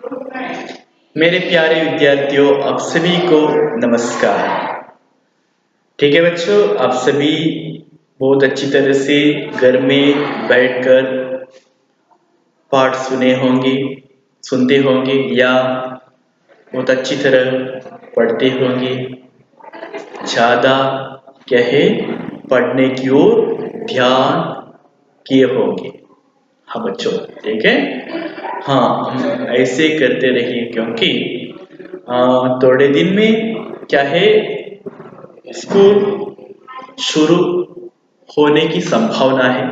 मेरे प्यारे विद्यार्थियों, आप सभी को नमस्कार। ठीक है बच्चों, आप सभी बहुत अच्छी तरह से घर में बैठकर पाठ सुनते होंगे या बहुत अच्छी तरह पढ़ते होंगे। ज़्यादा क्या है, पढ़ने की ओर ध्यान किए होंगे। हाँ बच्चों, ठीक है। हाँ, हम ऐसे करते रहिए क्योंकि थोड़े दिन में क्या है, स्कूल शुरू होने की संभावना है।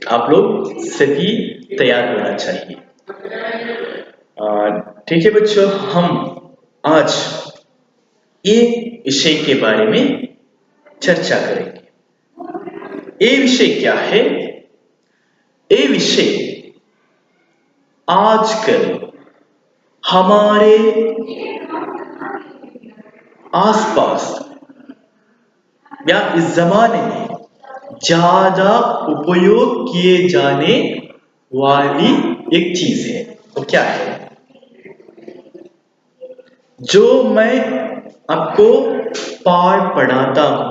आप लोग सभी तैयार होना चाहिए। ठीक है बच्चों, हम आज एक विषय के बारे में चर्चा करेंगे। ये विषय क्या है? ये विषय आजकल हमारे आसपास या इस जमाने में ज्यादा उपयोग किए जाने वाली एक चीज है। वो क्या है? जो मैं आपको पाठ पढ़ाता हूं,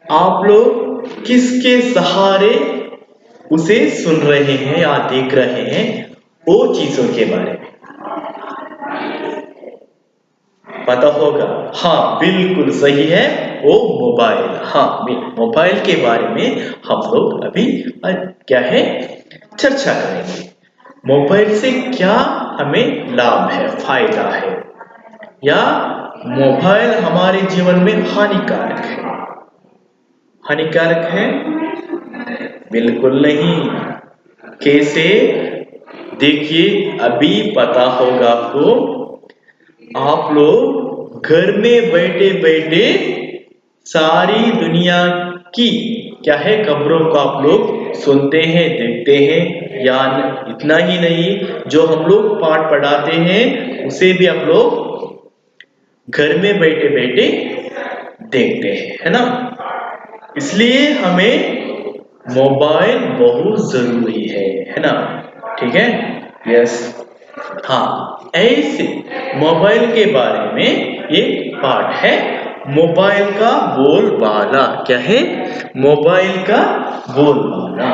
आप लोग किसके सहारे उसे सुन रहे हैं या देख रहे हैं? वो चीजों के बारे में पता होगा। हाँ बिल्कुल सही है, वो मोबाइल। हाँ, मोबाइल के बारे में हम लोग अभी क्या है, चर्चा करेंगे। मोबाइल से क्या हमें लाभ है, फायदा है, या मोबाइल हमारे जीवन में हानिकारक है? हानिकारक है? बिल्कुल नहीं। कैसे? देखिए, अभी पता होगा आपको, आप लोग घर में बैठे बैठे सारी दुनिया की क्या है, खबरों को आप लोग सुनते हैं, देखते हैं। या इतना ही नहीं, जो हम लोग पाठ पढ़ाते हैं उसे भी आप लोग घर में बैठे बैठे देखते हैं, है ना? इसलिए हमें मोबाइल बहुत जरूरी है ना? ठीक है, यस। हाँ, ऐसे मोबाइल के बारे में एक पाठ है, मोबाइल का बोलबाला। क्या है? मोबाइल का बोलबाला।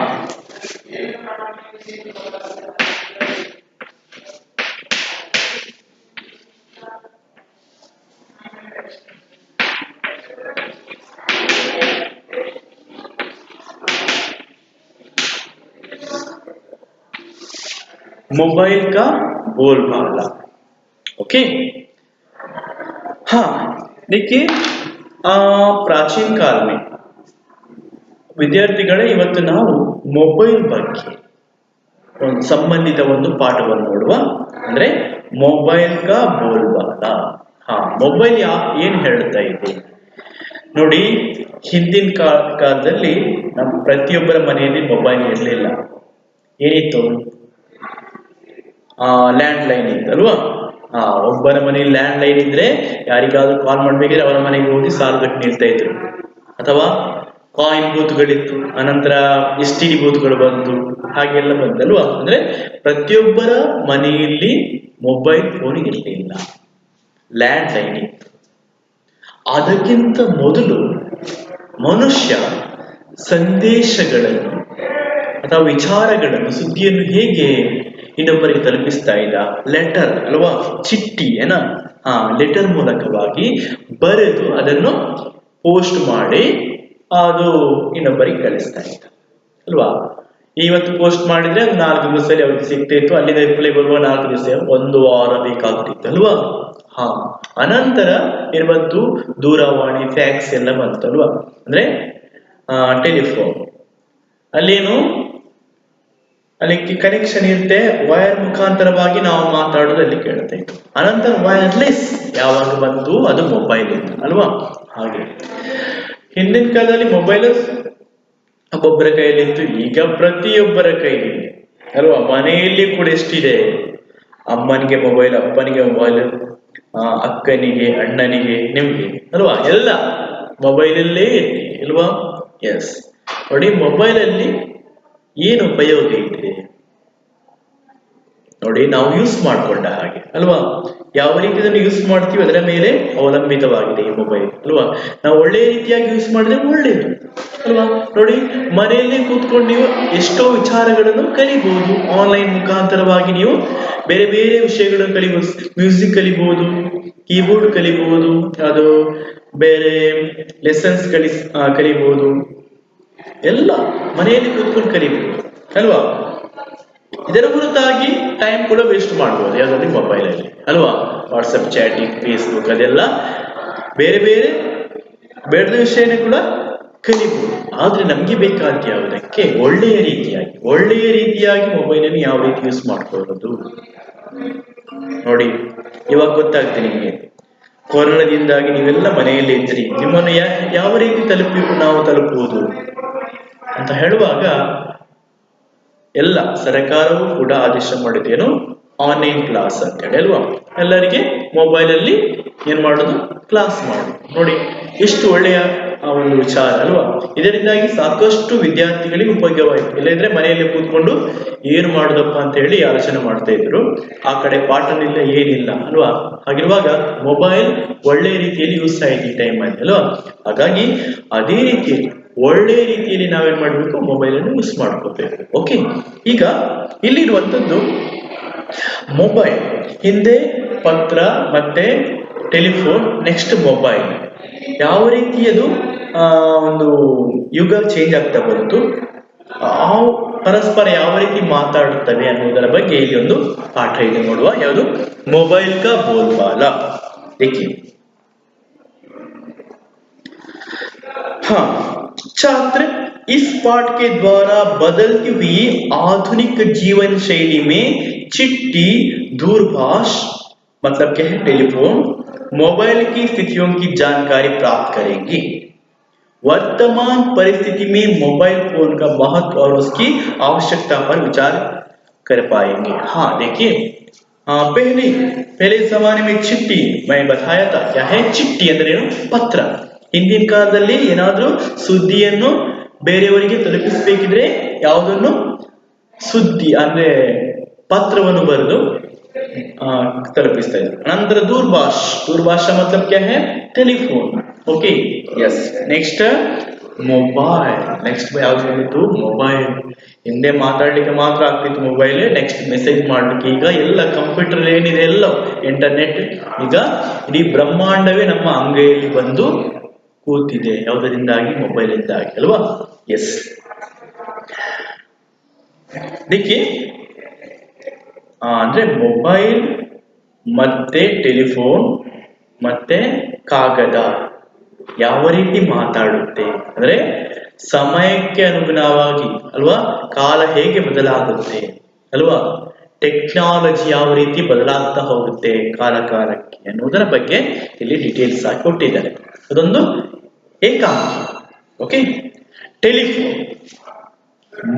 मोबाइल का बोलबाला, ओके। हाँ, देखिए, ಪ್ರಾಚೀನ ಕಾಲ में ವಿದ್ಯಾರ್ಥಿಗಳೇ, ಇವತ್ತು ನಾವು ಮೊಬೈಲ್ ಬಗ್ಗೆ ಒಂದು ಸಂಬಂಧಿತ ಒಂದು ಪಾಠವನ್ನು ನೋಡುವ. ಅಂದ್ರೆ ಮೊಬೈಲ್ ಕಾ ಬೋಲ್ಬಾಲ. ಹಾ, ಮೊಬೈಲ್ ಏನ್ ಹೇಳ್ತಾ ಇದೆ ನೋಡಿ. ಹಿಂದಿನ ಕಾಲದಲ್ಲಿ ನಮ್ಮ ಪ್ರತಿಯೊಬ್ಬರ ಮನೆಯಲ್ಲಿ ಮೊಬೈಲ್ ಇರಲಿಲ್ಲ. ಏನಿತ್ತು? ಲ್ಯಾಂಡ್ ಲೈನ್ ಇತ್ತಲ್ವಾ? ಒಬ್ಬರ ಮನೆಯಲ್ಲಿ ಲ್ಯಾಂಡ್ ಲೈನ್ ಇದ್ರೆ ಯಾರಿಗಾದ್ರೂ ಕಾಲ್ ಮಾಡ್ಬೇಕಿದ್ರೆ ಅವರ ಮನೆಗೆ ಹೋಗಿ ಸಾಲುಗಟ್ಟು ನಿಲ್ತಾ ಇದ್ರು. ಅಥವಾ ಕಾಯಿನ್ ಬೂತ್ಗಳಿತ್ತು, ಅನಂತರ STD ಬೂತ್ಗಳು ಬಂತು, ಹಾಗೆಲ್ಲ ಬಂತಲ್ವಾ? ಅಂದ್ರೆ ಪ್ರತಿಯೊಬ್ಬರ ಮನೆಯಲ್ಲಿ ಮೊಬೈಲ್ ಫೋನ್ ಇರಲಿಲ್ಲ, ಲ್ಯಾಂಡ್ ಲೈನ್ ಇತ್ತು. ಅದಕ್ಕಿಂತ ಮೊದಲು ಮನುಷ್ಯ ಸಂದೇಶಗಳನ್ನು ಅಥವಾ ವಿಚಾರಗಳನ್ನು, ಸುದ್ದಿಯನ್ನು ಹೇಗೆ ಇನ್ನೊಬ್ಬರಿಗೆ ತಲುಪಿಸ್ತಾ ಇದ್ದ? ಲೆಟರ್ ಅಲ್ವಾ? ಚಿಟ್ಟಿ ಏನ? ಲೆಟರ್ ಮೂಲಕವಾಗಿ ಬರೆದು ಅದನ್ನು ಪೋಸ್ಟ್ ಮಾಡಿ ಅದು ಇನ್ನೊಬ್ಬರಿಗೆ ಕಳಿಸ್ತಾ ಇದ್ದ ಅಲ್ವಾ? ಇವತ್ತು ಪೋಸ್ಟ್ ಮಾಡಿದ್ರೆ ಅದು 4 ದಿವಸದಲ್ಲಿ ಅವ್ರಿಗೆ ಸಿಗ್ತಾ ಇತ್ತು. ಅಲ್ಲಿಂದ ರಿಪ್ಲೈ ಬರುವ 4 ದಿವಸ, 1 ವಾರ ಬೇಕಾಗ್ತಿತ್ತು ಅಲ್ವಾ? ಅನಂತರ ಏನ್ ಬಂತು? ದೂರವಾಣಿ, ಫ್ಯಾಕ್ಸ್ ಎಲ್ಲ ಬಂತು ಅಲ್ವಾ? ಅಂದ್ರೆ ಟೆಲಿಫೋನ್. ಅಲ್ಲೇನು, ಅಲ್ಲಿ ಕನೆಕ್ಷನ್ ಇರುತ್ತೆ, ವೈರ್ ಮುಖಾಂತರವಾಗಿ ನಾವು ಮಾತಾಡೋದಲ್ಲಿ ಕೇಳ್ತಾ ಇತ್ತು. ಅನಂತರ ವೈರ್ಲೆಸ್ ಯಾವಾಗ ಬಂತು? ಅದು ಮೊಬೈಲ್ ಇತ್ತು ಅಲ್ವಾ? ಹಾಗೆ ಹಿಂದಿನ ಕಾಲದಲ್ಲಿ ಮೊಬೈಲ್ ಒಬ್ಬೊಬ್ಬರ ಕೈಯಲ್ಲಿತ್ತು, ಈಗ ಪ್ರತಿಯೊಬ್ಬರ ಕೈಯಲ್ಲಿ ಅಲ್ವಾ? ಮನೆಯಲ್ಲಿ ಕೂಡ ಎಷ್ಟಿದೆ? ಅಮ್ಮನಿಗೆ ಮೊಬೈಲ್, ಅಪ್ಪನಿಗೆ ಮೊಬೈಲ್, ಅಕ್ಕನಿಗೆ, ಅಣ್ಣನಿಗೆ, ನಿಮ್ಗೆ ಅಲ್ವಾ? ಎಲ್ಲ ಮೊಬೈಲಲ್ಲೇ ಇಲ್ವಾ? ಎಸ್. ನೋಡಿ, ಮೊಬೈಲ್ ಅಲ್ಲಿ ಏನು ಉಪಯೋಗ ಇದೆ? ನೋಡಿ ನಾವು ಯೂಸ್ ಮಾಡಿಕೊಂಡ ಹಾಗೆ ಅಲ್ವಾ. ಯಾವ ರೀತಿ ಅದನ್ನು ಯೂಸ್ ಮಾಡ್ತೀವಿ ಅದರ ಮೇಲೆ ಅವಲಂಬಿತವಾಗಿದೆ ಈ ಮೊಬೈಲ್ ಅಲ್ವಾ. ನಾವು ಒಳ್ಳೆಯ ರೀತಿಯಾಗಿ ಯೂಸ್ ಮಾಡಿದ್ರೆ ಒಳ್ಳೇದು ಅಲ್ವಾ. ನೋಡಿ ಮನೆಯಲ್ಲೇ ಕೂತ್ಕೊಂಡು ನೀವು ಎಷ್ಟೋ ವಿಚಾರಗಳನ್ನು ಕಲಿಬಹುದು. ಆನ್ಲೈನ್ ಮುಖಾಂತರವಾಗಿ ನೀವು ಬೇರೆ ಬೇರೆ ವಿಷಯಗಳನ್ನು ಕಲಿಬಹುದು. ಮ್ಯೂಸಿಕ್ ಕಲಿಬಹುದು, ಕೀಬೋರ್ಡ್ ಕಲಿಬಹುದು, ಅದು ಬೇರೆ ಲೆಸನ್ಸ್ ಕಲಿಬಹುದು. ಎಲ್ಲ ಮನೆಯಲ್ಲಿ ಕೂತ್ಕೊಂಡು ಕಲಿಬಹುದು ಅಲ್ವಾ. ಇದರ ಹೊರತಾಗಿ ಟೈಮ್ ಕೂಡ ವೇಸ್ಟ್ ಮಾಡಬಹುದು ಯಾವ್ದಾದ್ರು ಮೊಬೈಲ್ ಅಲ್ಲಿ ಅಲ್ವಾ. ವಾಟ್ಸಪ್ ಚಾಟಿಂಗ್, ಫೇಸ್ಬುಕ್ ಅದೆಲ್ಲ ಬೇರೆ ಬೇರೆ ಬೇಡದ ವಿಷಯನ ಕೂಡ ಕಲಿಬಹುದು. ಆದ್ರೆ ನಮ್ಗೆ ಬೇಕಾದ ಯಾವುದಕ್ಕೆ ಒಳ್ಳೆಯ ರೀತಿಯಾಗಿ ಮೊಬೈಲ್ ಅನ್ನು ಯಾವ ರೀತಿ ಯೂಸ್ ಮಾಡ್ಕೊಳ್ಳೋದು ನೋಡಿ. ಇವಾಗ ಗೊತ್ತಾಗ್ತದೆ ನಿಮ್ಗೆ. ಕೊರೋನಾದಿಂದಾಗಿ ನೀವೆಲ್ಲ ಮನೆಯಲ್ಲಿ ಇದ್ರಿ, ನಿಮ್ಮನ್ನು ಯಾವ ರೀತಿ ನಾವು ತಲುಪುವುದು ಅಂತ ಹೇಳುವಾಗ ಎಲ್ಲ ಸರ್ಕಾರವು ಕೂಡ ಆದೇಶ ಮಾಡಿದ್ದೇನು, ಆನ್ಲೈನ್ ಕ್ಲಾಸ್ ಅಂತ ಹೇಳಿ ಅಲ್ವಾ. ಎಲ್ಲರಿಗೆ ಮೊಬೈಲ್ ಅಲ್ಲಿ ಏನ್ ಮಾಡೋದು, ಕ್ಲಾಸ್ ಮಾಡೋದು. ನೋಡಿ ಎಷ್ಟು ಒಳ್ಳೆಯ ಒಂದು ವಿಚಾರ ಅಲ್ವಾ. ಇದರಿಂದಾಗಿ ಸಾಕಷ್ಟು ವಿದ್ಯಾರ್ಥಿಗಳಿಗೆ ಉಪಯೋಗವಾಯಿತು. ಇಲ್ಲದ್ರೆ ಮನೆಯಲ್ಲಿ ಕೂತ್ಕೊಂಡು ಏನು ಮಾಡುದಪ್ಪ ಅಂತ ಹೇಳಿ ಆಲೋಚನೆ ಮಾಡ್ತಾ ಇದ್ರು. ಆ ಕಡೆ ಪಾಠನಿಲ್ಲ ಏನಿಲ್ಲ ಅಲ್ವಾ. ಹಾಗಿರುವಾಗ ಮೊಬೈಲ್ ಒಳ್ಳೆಯ ರೀತಿಯಲ್ಲಿ ಯೂಸ್ ಆಯ್ತು ಈ ಟೈಮ್ ಅಲ್ಲಿ ಅಲ್ವಾ. ಹಾಗಾಗಿ ಅದೇ ರೀತಿಯಲ್ಲಿ ಒಳ್ಳೆಯ ರೀತಿಯಲ್ಲಿ ನಾವೇನ್ ಮಾಡ್ಬೇಕು, ಮೊಬೈಲ್ ಅನ್ನು ಯೂಸ್ ಮಾಡ್ಕೋಬೇಕು. ಓಕೆ, ಈಗ ಇಲ್ಲಿರುವಂತದ್ದು ಮೊಬೈಲ್ ಹಿಂದೆ ಪತ್ರ ಮತ್ತೆ ಟೆಲಿಫೋನ್, ನೆಕ್ಸ್ಟ್ ಮೊಬೈಲ್. ಯಾವ ರೀತಿಯದು ಒಂದು ಯುಗ ಚೇಂಜ್ ಆಗ್ತಾ ಬಂತು, ಪರಸ್ಪರ ಯಾವ ರೀತಿ ಮಾತಾಡುತ್ತವೆ ಅನ್ನೋದರ ಬಗ್ಗೆ ಇಲ್ಲಿ ಒಂದು ಪಾಠ ಇದೆ ನೋಡುವ. ಯಾವುದು, ಮೊಬೈಲ್ ಕಾ ಬೋಲ್ಬಾಲ. देखिए, हाँ छात्र, इस पाठ के द्वारा बदलती हुई आधुनिक जीवन शैली में चिट्ठी, दूरभाष मतलब क्या है, टेलीफोन, मोबाइल की स्थितियों की जानकारी प्राप्त करेंगे। वर्तमान परिस्थिति में मोबाइल फोन का महत्व और उसकी आवश्यकता पर विचार कर पाएंगे। हाँ देखिए, पहले जमाने में चिट्ठी मैं बताया था, क्या है चिट्ठी ಅಂದ್ರೆ ಏನು, ಪತ್ರ. ಹಿಂದಿನ ಕಾಲದಲ್ಲಿ ಏನಾದ್ರೂ ಸುದ್ದಿಯನ್ನು ಬೇರೆಯವರಿಗೆ ತಲುಪಿಸಬೇಕಿದ್ರೆ ಯಾವುದನ್ನು, ಸುದ್ದಿ ಅಂದ್ರೆ ಪತ್ರವನ್ನು ಬರೆದು ತಲುಪಿಸ್ತಾ ಇದ್ರು. ನಂತರ दूरभाष मतलब क्या है, telephone. Okay yes, next mobile. Next ಯಾವ್ದು ಬಂದಿತ್ತು, ಮೊಬೈಲ್. ಹಿಂದೆ ಮಾತಾಡ್ಲಿಕ್ಕೆ ಮಾತ್ರ ಆಗ್ತಿತ್ತು ಮೊಬೈಲ್, ನೆಕ್ಸ್ಟ್ ಮೆಸೇಜ್ ಮಾಡ್ಲಿಕ್ಕೆ. ಈಗ ಎಲ್ಲ ಕಂಪ್ಯೂಟರ್ ಏನಿದೆ ಎಲ್ಲ ಇಂಟರ್ನೆಟ್, ಈಗ ಇಡೀ ಬ್ರಹ್ಮಾಂಡವೇ ನಮ್ಮ ಅಂಗೈಯಲ್ಲಿ ಬಂದು ಕೂತಿದೆ. ಯಾವುದರಿಂದಾಗಿ, ಮೊಬೈಲ್ ಇಂದಾಗಿ ಅಲ್ವಾ. ಎಸ್, देखिए ಅಂದ್ರೆ ಮೊಬೈಲ್ ಮತ್ತೆ ಟೆಲಿಫೋನ್ ಮತ್ತೆ ಕಾಗದ ಯಾವ ರೀತಿ ಮಾತಾಡುತ್ತೆ ಅಂದ್ರೆ ಸಮಯಕ್ಕೆ ಅನುಗುಣವಾಗಿ ಅಲ್ವಾ, ಕಾಲ ಹೇಗೆ ಬದಲಾಗುತ್ತೆ ಅಲ್ವಾ, ಟೆಕ್ನಾಲಜಿ ಯಾವ ರೀತಿ ಬದಲಾಗ್ತಾ ಹೋಗುತ್ತೆ ಕಾಲಕ್ಕೆ ಅನ್ನೋದರ ಬಗ್ಗೆ ಇಲ್ಲಿ ಡೀಟೇಲ್ಸ್ ಆಗಿ ಕೊಟ್ಟಿದ್ದಾರೆ. ಅದೊಂದು ಏಕಾಂಗಿ. ओके, टेलीफोन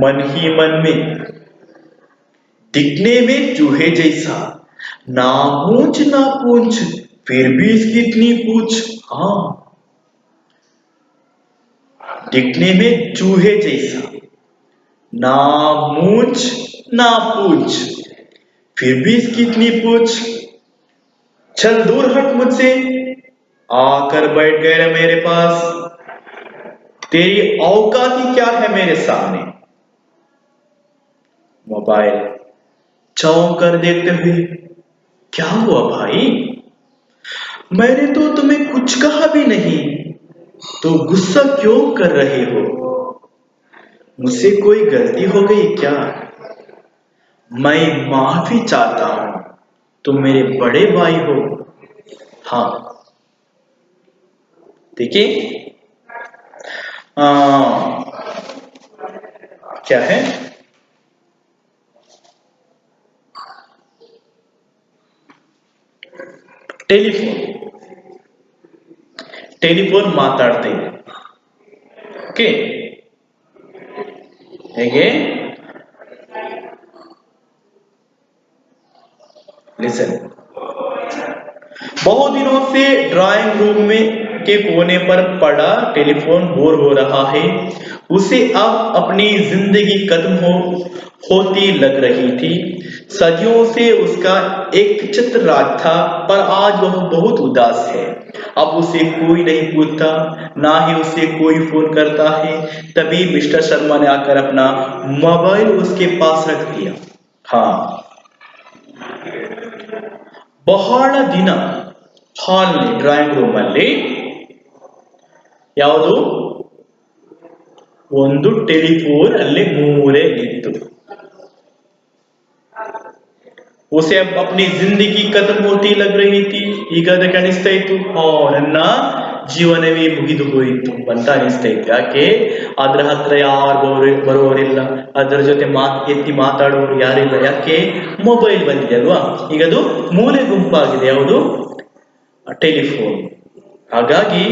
मन ही मन में, दिखने में चूहे जैसा, ना पूछ फिर भी इसकी इतनी पूछ. हाँ, दिखने में चूहे जैसा, ना मूंछ ना पूछ फिर भी इसकी इतनी पूछ. चल दूर हट मुझसे, आकर बैठ गए मेरे पास, तेरी औकात ही क्या है मेरे सामने. मोबाइल चौंक कर देखते हुए, क्या हुआ भाई, मैंने तो तुम्हें कुछ कहा भी नहीं, तो गुस्सा क्यों कर रहे हो, मुझसे कोई गलती हो गई क्या, मैं माफी चाहता हूं, तुम मेरे बड़े भाई हो. हाँ देखिए, क्या है, टेलीफोन ಮಾತಾಡ್ತಾ ಇದೆ. ಓಕೆ, ಹೇಗೆ, लिसन, बहुत दिनों से ड्राइंग रूम में के कोने पर पड़ा टेलीफोन बोर हो रहा है. उसे अब अपनी जिंदगी खत्म होती लग रही थी। सदियों से उसका एक चित्र राज था, पर आज वह बहुत उदास है। अब उसे कोई नहीं पूछता, ना ही उसे कोई फोन करता है। तभी मिस्टर शर्मा ने आकर अपना मोबाइल उसके पास रख दिया। हाँ, ಬಹಳ ದಿನ ಹಾಲ್ನಲ್ಲಿ ಡ್ರಾಯಿಂಗ್ ರೂಮ್ ಅಲ್ಲಿ ಯಾವುದು ಒಂದು ಟೆಲಿಫೋನ್ ಅಲ್ಲಿ ಮೂಲೆಯಲ್ಲಿತ್ತು. उसे अब अपनी जिंदगी खत्म होती लग रही थी. ಈಗ ಅದಕ್ಕೆ ಅನಿಸ್ತಾ ಇತ್ತು, ನನ್ನ ಜೀವನವೇ ಮುಗಿದು ಹೋಯಿತು ಅಂತ ಅನಿಸ್ತಾ ಇತ್ತು. ಯಾಕೆ? ಅದ್ರ ಹತ್ರ ಯಾರು ಬರೋರಿಲ್ಲ, ಅದರ ಜೊತೆ ಎತ್ತಿ ಮಾತಾಡೋರು ಯಾರಿಲ್ಲ. ಯಾಕೆ? ಮೊಬೈಲ್ ಬಂದಿದೆ ಅಲ್ವಾ. ಈಗ ಅದು ಮೂಲೆ ಗುಂಪಾಗಿದೆ. ಯಾವುದು? ಟೆಲಿಫೋನ್. ಹಾಗಾಗಿ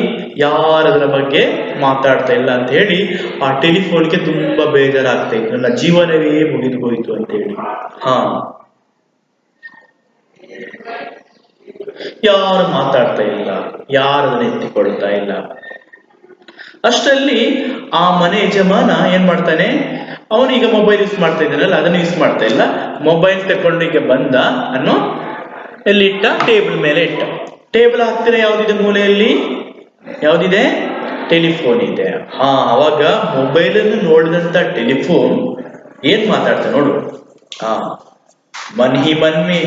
ಯಾರದರ ಬಗ್ಗೆ ಮಾತಾಡ್ತಾ ಇಲ್ಲ ಅಂತ ಹೇಳಿ ಆ ಟೆಲಿಫೋನ್ಗೆ ತುಂಬಾ ಬೇಜಾರಾಗ್ತಾ ಇತ್ತು. ನನ್ನ ಜೀವನವೇ ಮುಗಿದು ಹೋಯಿತು ಅಂತ ಹೇಳಿ. ಹಾ, ಯಾರು ಮಾತಾಡ್ತಾ ಇಲ್ಲ, ಯಾರದನ್ನ ಎತ್ತಿಕೊಳ್ತಾ ಇಲ್ಲ. ಅಷ್ಟರಲ್ಲಿ ಆ ಮನೆ ಯಜಮಾನ ಏನ್ ಮಾಡ್ತಾನೆ, ಅವನೀಗ ಮೊಬೈಲ್ ಯೂಸ್ ಮಾಡ್ತಾ ಇದ್ದಾನಲ್ಲ, ಅದನ್ನು ಯೂಸ್ ಮಾಡ್ತಾ ಇಲ್ಲ. ಮೊಬೈಲ್ ತಕೊಂಡು ಈಗ ಬಂದ ಅನ್ನೋ ಎಲ್ಲಿಟ್ಟ? ಟೇಬಲ್ ಮೇಲೆ ಇಟ್ಟ. ಟೇಬಲ್ ಹತ್ತಿರ ಯಾವ್ದಿದೆ? ಮೂಲೆಯಲ್ಲಿ ಯಾವ್ದಿದೆ? ಟೆಲಿಫೋನ್ ಇದೆ. ಹಾ, ಅವಾಗ ಮೊಬೈಲ್ ಅನ್ನು ನೋಡಿದಂತ ಟೆಲಿಫೋನ್ ಏನ್ ಮಾತಾಡ್ತಾ ನೋಡು. ಹಾ, ಮನ್ ಹಿ ಮನ್ ಮೇ,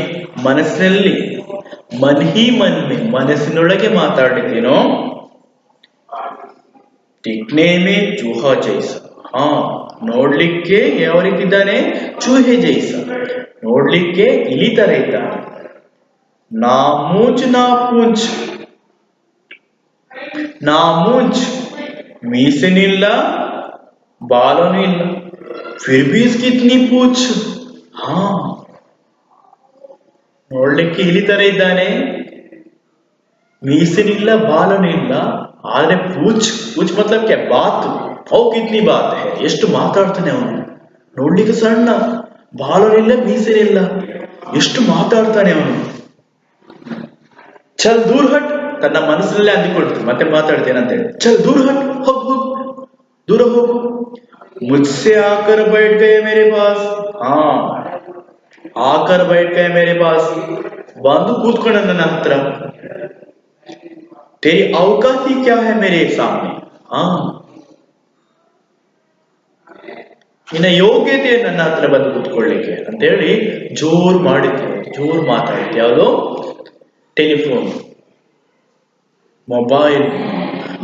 ಮನಸ್ಸಿನಲ್ಲಿ, ಮನ್ ಹಿ ಮನ್ ಮೇ, ಮನಸ್ಸಿನೊಳಗೆ ಮಾತಾಡಿದ್ದೀನೋ. ದಿಕ್ನೆ ಮೇ ಚೂಹಾ ಜೈಸ. ಹಾ, ನೋಡ್ಲಿಕ್ಕೆ ಯಾವ ರೀತಿ ಇದ್ದಾನೆ? ಚೂಹೆ ಜೈಸ, ನೋಡ್ಲಿಕ್ಕೆ ಇಲಿ ತರ ಇದ್ದಾನೆ. ನಾ ಮೂಂಚ್ ನಾ ಪೂಂಚ್, ನಾ ಮೂಂಚ್, ಮೀಸೆನಿಲ್ಲ, ಬಾಲನೂ ಇಲ್ಲ. ಫಿರ್ ಭಿ ಇಸ್ಕಿ ಇತ್ನಿ ಪೂಂಚ್. ಹಾ, ನೋಡ್ಲಿಕ್ಕೆ ಇಲಿ ತರ ಇದ್ದಾನೆ, ಮೀಸೆನಿಲ್ಲ, ಬಾಲನೂ ಇಲ್ಲ, ಆದ್ರೆ ಪೂಚ್ ಪೂಚ್ ಮತ್ಲಬ್ ಕ್ಯಾ? ಬಾತ್. ಅವು ಕಿತ್ನಿ ಬಾತ್ ಹೈ, ಎಷ್ಟು ಮಾತಾಡ್ತಾನೆ ಅವನು. ನೋಡ್ಲಿಕ್ಕೆ ಸಣ್ಣ, ಬಾಲನಿಲ್ಲ, ಮೀಸೆನಿಲ್ಲ, ಎಷ್ಟು ಮಾತಾಡ್ತಾನೆ ಅವನು. ಚಲ್ ದೂರ್ ಹಟ್, ತನ್ನ ಮನಸ್ಸಿನಲ್ಲೇ ಅಂದಿಕೊಳ್ತು, ಮತ್ತೆ ಮಾತಾಡ್ತೇನೆ ಅಂತ ಹೇಳಿ. ಚಲ್ ದೂರ್ ಹಟ್, ಹೋಗ್ ಹೋಗ್, ದೂರ ಹೋಗು. ಮುಜ್ಸೆ ಆಕರ್ ಬೈಠ್ ಗಯೆ ಮೇರೆ ಪಾಸ್. ಹಾ, ಆಕರ್ ಬೈಠ್ ಗಯೆ ಮೇರೆ ಪಾಸ್, ಬಂದು ಕೂತ್ಕೊಂಡ ನನ್ನ ಹತ್ರ. तेरी औकात ही क्या है मेरे सामने. ಹಾ, ನಿನ್ನ ಯೋಗ್ಯತೆ ನನ್ನ ಹತ್ರ ಬಂದು ಕೂತ್ಕೊಳ್ಳಿಕ್ಕೆ ಅಂತ ಹೇಳಿ ಜೋರ್ ಮಾಡಿದ್ದೆ, ಜೋರ್ ಮಾತಾಡಿದ್ದೆ. ಯಾವುದು? ಟೆಲಿಫೋನ್.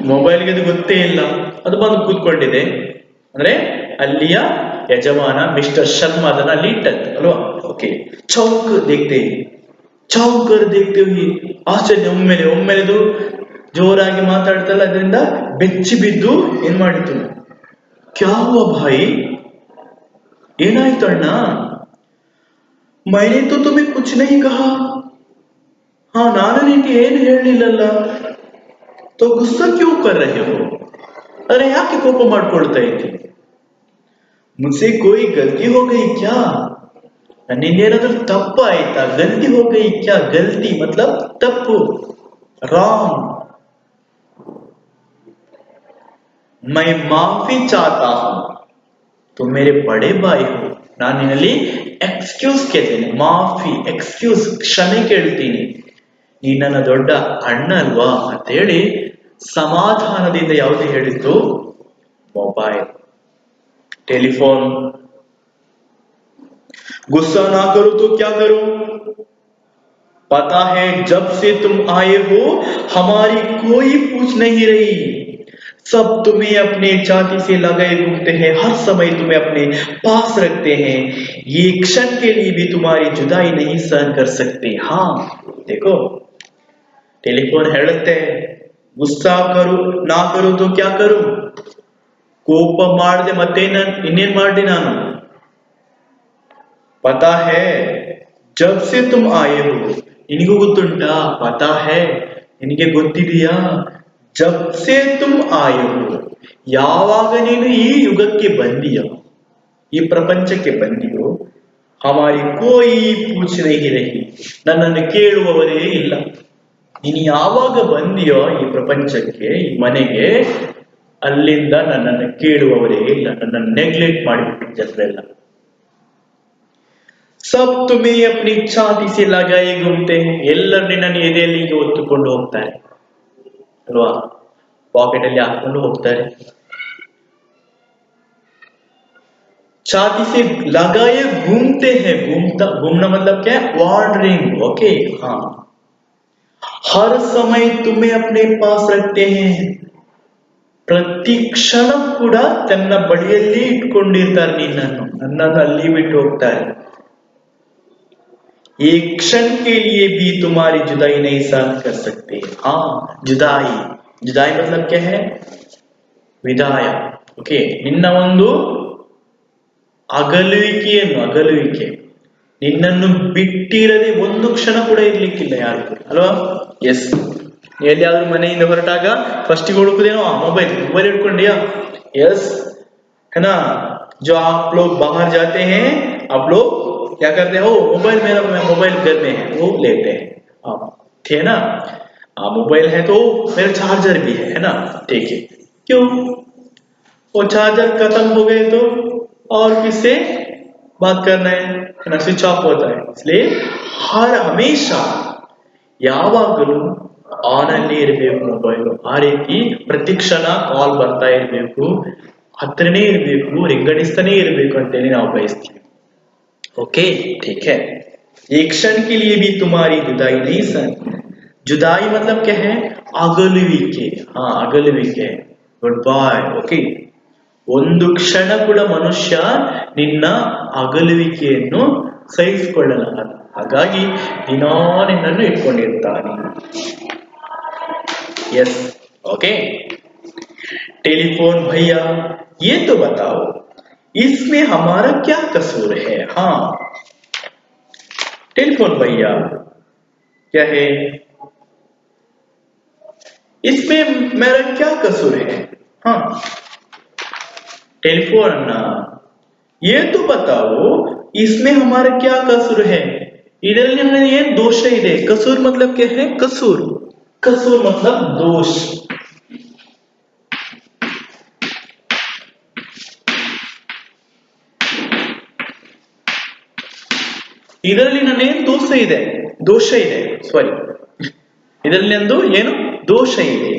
ಮೊಬೈಲ್ಗೆ ಅದು ಗೊತ್ತೇ ಇಲ್ಲ, ಅದು ಬಂದು ಕೂತ್ಕೊಂಡಿದೆ. ಅಂದ್ರೆ ಅಲ್ಲಿಯ ಯಜಮಾನ ಮಿಸ್ಟರ್ ಶರ್ಮಾ ಅದನ್ನ ಅಲ್ಲಿ ಇಟ್ಟದ್ದು ಅಲ್ವಾ. ಓಕೆ, ಚೌಕ್ ದೇಖ್ತೆ, ಚೌಕರ್ ದೇಖ್ತೆ ಹುಯಿ, ಆಶ್ಚರ್ಯ, ಒಮ್ಮೆಲೆದು ಜೋರಾಗಿ ಮಾತಾಡ್ತಲ್ಲ, ಅದರಿಂದ ಬೆಚ್ಚಿ ಬಿದ್ದು ಏನ್ ಮಾಡಿತು? ಕ್ಯಾ ಹುವಾ ಭಾಯಿ, ಏನಾಯ್ತು ಅಣ್ಣ? ಮೈನೆ ತೋ ತುಮೆ ಕುಚ್ ನಹಿ ಕಹಾ. ಹಾ, ನಾನು ನಿನ್ಗೆ ಏನು ಹೇಳಲಿಲ್ಲಲ್ಲ. ತೋ ಗುಸ್ಸಾ ಕ್ಯೂ ಕರ್ ರಹೆ ಹೋ, ಅರೆ ಯಾಕೆ ಕೋಪ ಮಾಡ್ಕೊಳ್ತಾ ಇದ್ದಿ? ಮುझसे कोई गलती हो गई क्या? ನನ್ನಿಂದೇನಾದ್ರೂ ತಪ್ಪು ಆಯ್ತಾ? ಗಲ್ತಿ हो गई क्या? गलती मतलब ತಪ್ಪು, ರಾಂಗ್. मैं माफी चाहता हूं, तुम मेरे बड़े भाई हो. ನಾನು ನಿನ್ನಲ್ಲಿ ಎಕ್ಸ್ಕ್ಯೂಸ್ ಕೇಳ್ತೇನೆ, ಮಾಫಿ, ಎಕ್ಸ್ಕ್ಯೂಸ್, ಕ್ಷಮೆ ಕೇಳ್ತೀನಿ. ಈ ನನ್ನ ದೊಡ್ಡ ಅಣ್ಣ ಅಲ್ವಾ ಅಂತ ಹೇಳಿ ಸಮಾಧಾನದಿಂದ ಯಾವುದು ಹೇಳಿತ್ತು? Mobile, telephone. गुस्सा ना करो तो क्या करो? पता है जब से तुम आए हो हमारी कोई पूछ नहीं रही. सब तुम्हें अपने छाती से लगाए घूमते हैं, हर समय तुम्हें अपने पास रखते हैं. ये क्षण के लिए भी तुम्हारी जुदाई नहीं सहन कर सकते. हाँ, देखो, टेलीफोन ಹೇಳುತ್ತೆ, गुस्सा करो ना करो तो क्या करो. ಕೋಪ ಮಾಡದೆ ಮತ್ತೆ ಇನ್ನೇನ್ ಮಾಡ್ಲಿ ನಾನು. पता है जब से तुम आए हो, ನಿನಗೂ ಗೊತ್ತುಂಟಾ? पता है, ನಿನಗೆ ಗೊತ್ತಿದೆಯಾ? जब से तुम आए हो, ಯಾವಾಗ ನೀನು ಈ ಯುಗಕ್ಕೆ ಬಂದಿಯೋ, ಈ ಪ್ರಪಂಚಕ್ಕೆ ಬಂದಿಯೋ, ಹಮಾರಿ ಕೋಯಿ ಪೂಚ್ ನಹಿ ರಹಿ, ನನ್ನನ್ನು ಕೇಳುವವರೇ ಇಲ್ಲ. ನೀನು ಯಾವಾಗ ಬಂದಿಯೋ ಈ ಪ್ರಪಂಚಕ್ಕೆ, ಈ ಮನೆಗೆ, ಅಲ್ಲಿಂದ ನನ್ನನ್ನು ಕೇಳುವವರೇ ಇಲ್ಲ, ನನ್ನನ್ನು ನೆಗ್ಲೆಕ್ಟ್ ಮಾಡಿಬಿಟ್ರು ಜನರೆಲ್ಲ. सब तुम्हें अपनी छाती से लगाए घूमते हैं, ಎಲ್ಲರೂ ನಿನ್ನನ್ನು ಎದೆಯಲ್ಲಿ ಹೊತ್ತುಕೊಂಡು ಹೋಗ್ತಾರೆ ಅಲ್ವಾ, ಪಾಕೆಟ್ ಅಲ್ಲಿ ಹಾಕೊಂಡು ಹೋಗ್ತಾರೆ. छाती से लगाए घूमते हैं, घूमता घूमना मतलब क्या है, वॉन्डरिंग. ओके, हाँ. हर समय तुम्हें अपने पास रखते हैं, ಪ್ರತಿ ಕ್ಷಣ ಕೂಡ ತನ್ನ ಬಳಿಯಲ್ಲಿ ಇಟ್ಕೊಂಡಿರ್ತಾರೆ ನನ್ನನ್ನು ಅಲ್ಲಿ ಬಿಟ್ಟು ಹೋಗ್ತಾರೆ. एक क्षण के लिए भी तुम्हारी जुदाई नहीं सहन कर सकते. हाँ, जुदाई, जुदाई मतलब क्या है, ವಿದಾಯ. ಓಕೆ, ನಿನ್ನ ಒಂದು ಅಗಲುವಿಕೆ, ನಿನ್ನನ್ನು ಬಿಟ್ಟಿರದೆ ಒಂದು ಕ್ಷಣ ಕೂಡ ಇರ್ಲಿಕ್ಕಿಲ್ಲ ಯಾರು ಅಲ್ವಾ. ಎಸ್, ಎಲ್ಲಿಯಾದ್ರೂ ಮನೆಯಿಂದ ಹೊರಟಾಗ ಫಸ್ಟ್ ಹುಡುಕುದೇನೋ ಮೊಬೈಲ್ ಇಟ್ಕೊಂಡಿಯಾ. यस, है ना. जो आप लोग बाहर जाते हैं, आप लोग क्या करते हो, मोबाइल, मेरा मोबाइल घर में है, वो लेते हैं आप, ठीक है ना. मोबाइल है तो मेरा चार्जर भी है ना, ठीक है. क्यों, वो चार्जर खत्म हो गए तो और किससे बात करना है ना, स्विच ऑफ होता है. इसलिए हर हमेशा ಯಾವಾಗಲೂ ಆನ್ ಅಲ್ಲಿ ಇರಬೇಕು ಮೊಬೈಲ್. ಆ ರೀತಿ ಪ್ರತಿಕ್ಷಣ ಕಾಲ್ ಬರ್ತಾ ಇರಬೇಕು, ಹತ್ರನೇ ಇರಬೇಕು, ರಿಂಗಡಿಸ್ತಾನೆ ಇರಬೇಕು ಅಂತೇಳಿ ನಾವು ಬಯಸ್ತೀವಿ. ओके, ठीक है. एक क्षण के लिए भी तुम्हारी जुदाई नहीं सहन. जुदाई मतलब क्या है, ಅಗಲುವಿಕೆ. हाँ, ಅಗಲುವಿಕೆ, ಗುಡ್ ಬಾಯ್. ಓಕೆ, ಒಂದು ಕ್ಷಣ ಕೂಡ ಮನುಷ್ಯ ನಿನ್ನ ಅಗಲುವಿಕೆಯನ್ನು ಸಹಿಸಿಕೊಳ್ಳಲ್ಲ, ಹಾಗಾಗಿ ದಿನಾ ನಿನ್ನನ್ನು ಇಟ್ಕೊಂಡಿರ್ತಾನೆ. Yes, okay. टेलीफोन भैया, ये तो बताओ इसमें हमारा क्या कसूर है. हाँ, टेलीफोन भैया क्या है, इसमें मेरा क्या कसूर है. हाँ, टेलीफोन अन्ना, ये तो बताओ इसमें हमारा क्या कसूर है. ಇದರಲ್ಲಿ ನನಗೆ ಏನ್ ದೋಷ ಇದೆ. ಕಸೂರ್ मतलब क्या है, कसूर, कसूर मतलब दोष. ಇದರಲ್ಲಿ ನನ್ನೇನು ದೋಷ ಇದೆ, ಸಾರಿ, ಇದರಲ್ಲಿ ಒಂದು ಏನು ದೋಷ ಇದೆ.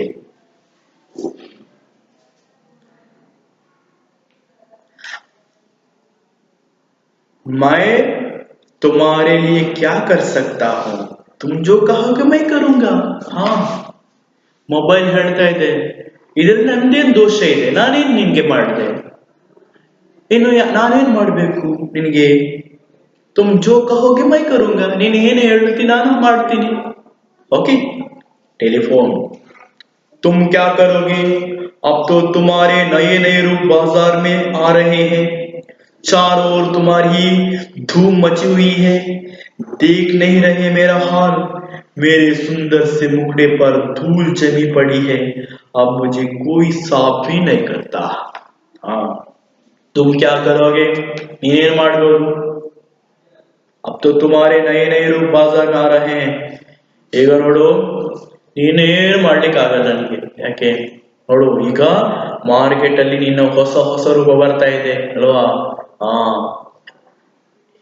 मैं तुम्हारे लिए क्या कर सकता हूं, तुम जो कहोगे मैं करूंगा. हाँ, ಮೊಬೈಲ್ ಹೇಳ್ತಾ ಇದೆ, ಇದರಲ್ಲಿ ನಂದೇನ್ ದೋಷ ಇದೆ, ನಾನೇನ್ ನಿನ್ಗೆ ಮಾಡಿದೆ, ಇನ್ನು ನಾನೇನ್ ಮಾಡ್ಬೇಕು ನಿನ್ಗೆ. तुम जो कहोगे मैं करूंगा, ನೀನು ಏನು ಹೇಳ್ತಿ ನಾನು ಮಾಡ್ತೀನಿ. ओके. टेलीफोन, तुम क्या करोगे, अब तो तुम्हारे नए नए रूप बाजार में आ रहे हैं, चारों ओर तुम्हारी धूम मची हुई है, देख नहीं रहे मेरा हाल, मेरे सुंदर से मुखड़े पर धूल जमी पड़ी है, अब मुझे कोई साफ भी नहीं करता. हाँ, तुम क्या करोगे, ನೀನೇನ್ ಮಾಡ್ಬೋದು. अब तो तुम्हारे नए नए रूप बाजार में आ रहे हैं. ಈಗ ನೋಡು, ನೀನೇನು ಮಾಡ್ಲಿಕ್ಕೆ ಆಗಲ್ಲ ನನಗೆ. ಯಾಕೆ ನೋಡು, ಈಗ ಮಾರ್ಕೆಟ್ ಅಲ್ಲಿ ನಿನ್ನ ಹೊಸ ಹೊಸ ರೂಪ ಬರ್ತಾ ಇದೆ ಅಲ್ವಾ. ಹಾ,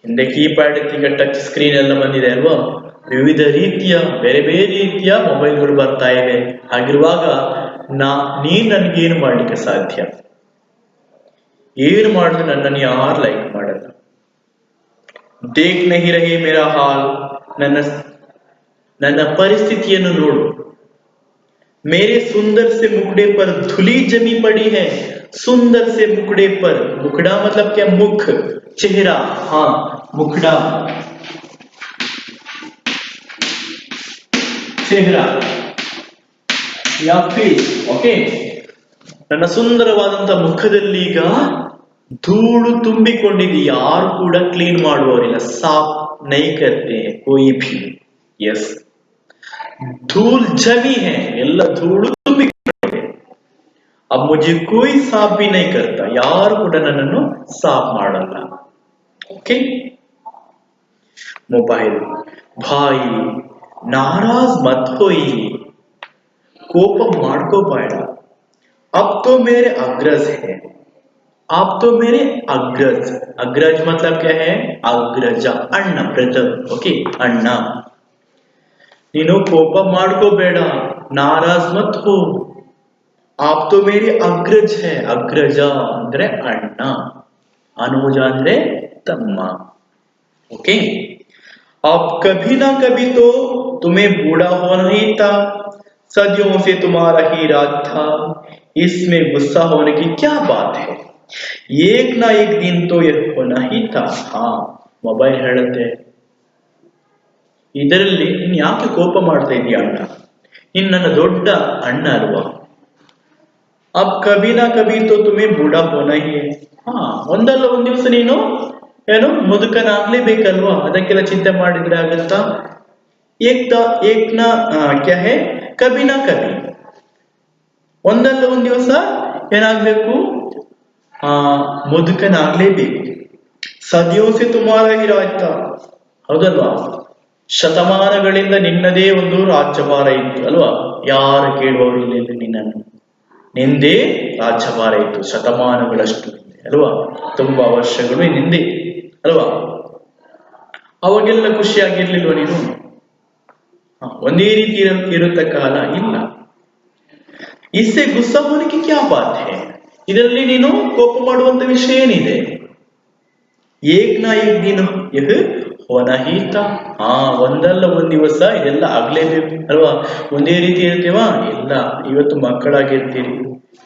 ಹಿಂದೆ ಕೀಪ್ಯಾಡ್ ಈಗ ಟಚ್ ಸ್ಕ್ರೀನ್ ಎಲ್ಲ ಬಂದಿದೆ ಅಲ್ವಾ. ವಿವಿಧ ರೀತಿಯ ಬೇರೆ ಬೇರೆ ರೀತಿಯ ಮೊಬೈಲ್ಗಳು ಬರ್ತಾ ಇವೆ. ಹಾಗಿರುವಾಗ ನೀನ್ ನನ್ಗೇನು ಮಾಡ್ಲಿಕ್ಕೆ ಸಾಧ್ಯ, ಏನು ಮಾಡಿದ್ರೆ ನನ್ನನ್ನು ಯಾರು ಲೈಕ್ ಮಾಡಲ್ಲ. ದೇಖ್ ನಹಿ ರಹೆ ಮೇರಾ ಹಾಲ್, ನನ್ನ ಪರಿಸ್ಥಿತಿಯನ್ನು ನೋಡು. मेरे सुंदर से मुखड़े पर धूली जमी पड़ी है. सुंदर से मुखड़े पर, मुखड़ा मतलब क्या, मुख, चेहरा. हाँ, मुखड़ा, चेहरा या फेस. ओके, ನನ್ನ ಸುಂದರವಾದಂತ ಮುಖದಲ್ಲಿ ಈಗ ಧೂಳು ತುಂಬಿಕೊಂಡಿದೆ, ಯಾರು ಕೂಡ ಕ್ಲೀನ್ ಮಾಡುವವರಿಲ್ಲ. ಸಾಫ್ ನೈ ಕರ್ತೆ ಕೋಯಿ ಭಿ. ಯಸ್, धूल जमी है, ಎಲ್ಲ ಧೂಳು ತುಂಬಿಕೊಂಡಿದೆ. अब मुझे कोई साफ भी नहीं करता, ಯಾರು ಕೂಡ ನನ್ನನ್ನು ಸಾಫ್ ಮಾಡಲ್ಲ. ಓಕೆ. ಮೊಬೈಲ್, ಭಾಯಿ ನಾರಾಜ್ ಮತ್ ಹೋಯಿ, ಕೋಪ ಮಾಡ್ಕೋಬೇಡ, अब तो मेरे अग्रज है, आप तो मेरे अग्रज, अग्रज मतलब क्या है, अग्रज अಣ್ಣ ब्रदर, ओके अಣ್ಣ. ನೀನು ಕೋಪ ಮಾಡ್ಕೋಬೇಡ, नाराज मत हो, आप तो मेरे अग्रज है, अग्रज ಅಂದ್ರೆ ಅಣ್ಣ, ಅನುಜ ಅಂದ್ರೆ ತಮ್ಮ, ओके. अब कभी ना कभी तो तुम्हें बूढ़ा होना ही था, सदियों से तुम्हारा ही राज था, इसमें गुस्सा होने की क्या बात है, एक ना एक दिन तो यह होना ही था. ಹಾ ಮೊಬೈಲ್ ಹೇಳುತ್ತೆ, ಇದರಲ್ಲಿ ನೀನ್ ಯಾಕೆ ಕೋಪ ಮಾಡ್ತಾ ಇದೀಯ ಅಣ್ಣ, ನೀನ್ ನನ್ನ ದೊಡ್ಡ ಅಣ್ಣ ಅಲ್ವಾ. अब कभी ना कभी तो तुम्हें बूढ़ा होना ही है, ಹಾ ಒಂದಲ್ಲ ಒಂದ್ ದಿವಸ ನೀನು ಏನು ಮುದುಕನಾಗ್ಲೇಬೇಕಲ್ವಾ, ಅದಕ್ಕೆಲ್ಲ ಚಿಂತೆ ಮಾಡಿದ್ರೆ ಆಗತ್ತಾ. एक ना क्या है, कभी ना कभी ಒಂದಲ್ಲ ಒಂದ್ ದಿವಸ ಏನಾಗ್ಬೇಕು, ಆ ಮುದುಕನಾಗ್ಲೇಬೇಕು. ಸದಿಯೋ ಸೆ ತುಮಾರ ಹಿ ರಾಜ್ಯ, ಹೌದಲ್ವಾ, ಶತಮಾನಗಳಿಂದ ನಿನ್ನದೇ ಒಂದು ರಾಜ್ಯಭಾರ ಇತ್ತು ಅಲ್ವಾ, ಯಾರು ಕೇಳುವವರು ಇಲ್ಲ ನಿನ್ನನ್ನು, ನಿಂದೇ ರಾಜ್ಯಭಾರ ಇತ್ತು ಶತಮಾನಗಳಷ್ಟು ಅಲ್ವಾ, ತುಂಬಾ ವರ್ಷಗಳು ನಿಂದೆ ಅಲ್ವಾ. ಅವಾಗೆಲ್ಲ ಖುಷಿಯಾಗಿರ್ಲಿಲ್ವ ನೀನು, ಒಂದೇ ರೀತಿ ಇರುತ್ತ ಕಾಲ ಇಲ್ಲ. ಇಸ್ಸೆ ಗುಸ್ಸಾ ಹೋನೆ ಕಿ ಕ್ಯಾ ಬಾತ್ ಹೈ, ಇದರಲ್ಲಿ ನೀನು ಕೋಪ ಮಾಡುವಂತ ವಿಷಯ ಏನಿದೆ. ಏಕ್ ನಾ ಏಕ್ ದಿನ ಯಹ ಹೋನಾ ಹಿ ತಾ, ಹಾ ಒಂದಲ್ಲ ಒಂದ್ ದಿವಸ ಇದೆಲ್ಲ ಆಗ್ಲೇಬೇಕು ಅಲ್ವಾ. ಒಂದೇ ರೀತಿ ಇರ್ತೀವಾ ಇಲ್ಲ, ಇವತ್ತು ಮಕ್ಕಳಾಗಿರ್ತೀರಿ,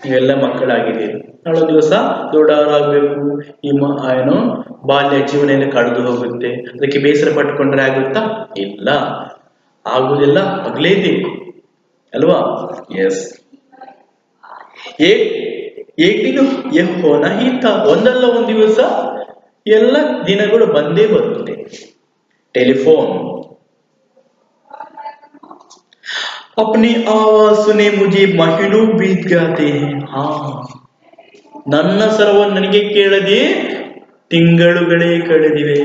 ನೀವೆಲ್ಲ ಮಕ್ಕಳಾಗಿದ್ದೀರಿ, ನಾಳೆ ದಿವಸ ದೊಡ್ಡವರಾಗ್ಬೇಕು, ಈ ಏನು ಬಾಲ್ಯ ಜೀವನ ಎಲ್ಲ ಕಳೆದು ಹೋಗುತ್ತೆ, ಅದಕ್ಕೆ ಬೇಸರ ಪಟ್ಕೊಂಡ್ರೆ ಆಗುತ್ತಾ ಇಲ್ಲ, ಆಗುವುದೆಲ್ಲ ಆಗ್ಲೇಬೇಕು ಅಲ್ವಾ. ಎಸ್, ಏಕ್ ದಿನ ಯಹ ಹೋನಾ ಹಿ ತಾ, ಒಂದಲ್ಲ ಒಂದ್ ದಿವಸ ಎಲ್ಲ ದಿನಗಳು ಬಂದೇ ಬರುತ್ತೆ. टेलीफोन, अपनी आवाज सुने मुझे महीनों बीत जाते हैं, ಹಾ ನನ್ನ ಸ್ವರವನ್ನು ನನಗೆ ಕೇಳದೆ ತಿಂಗಳುಗಳೇ ಕಳೆದಿವೆ.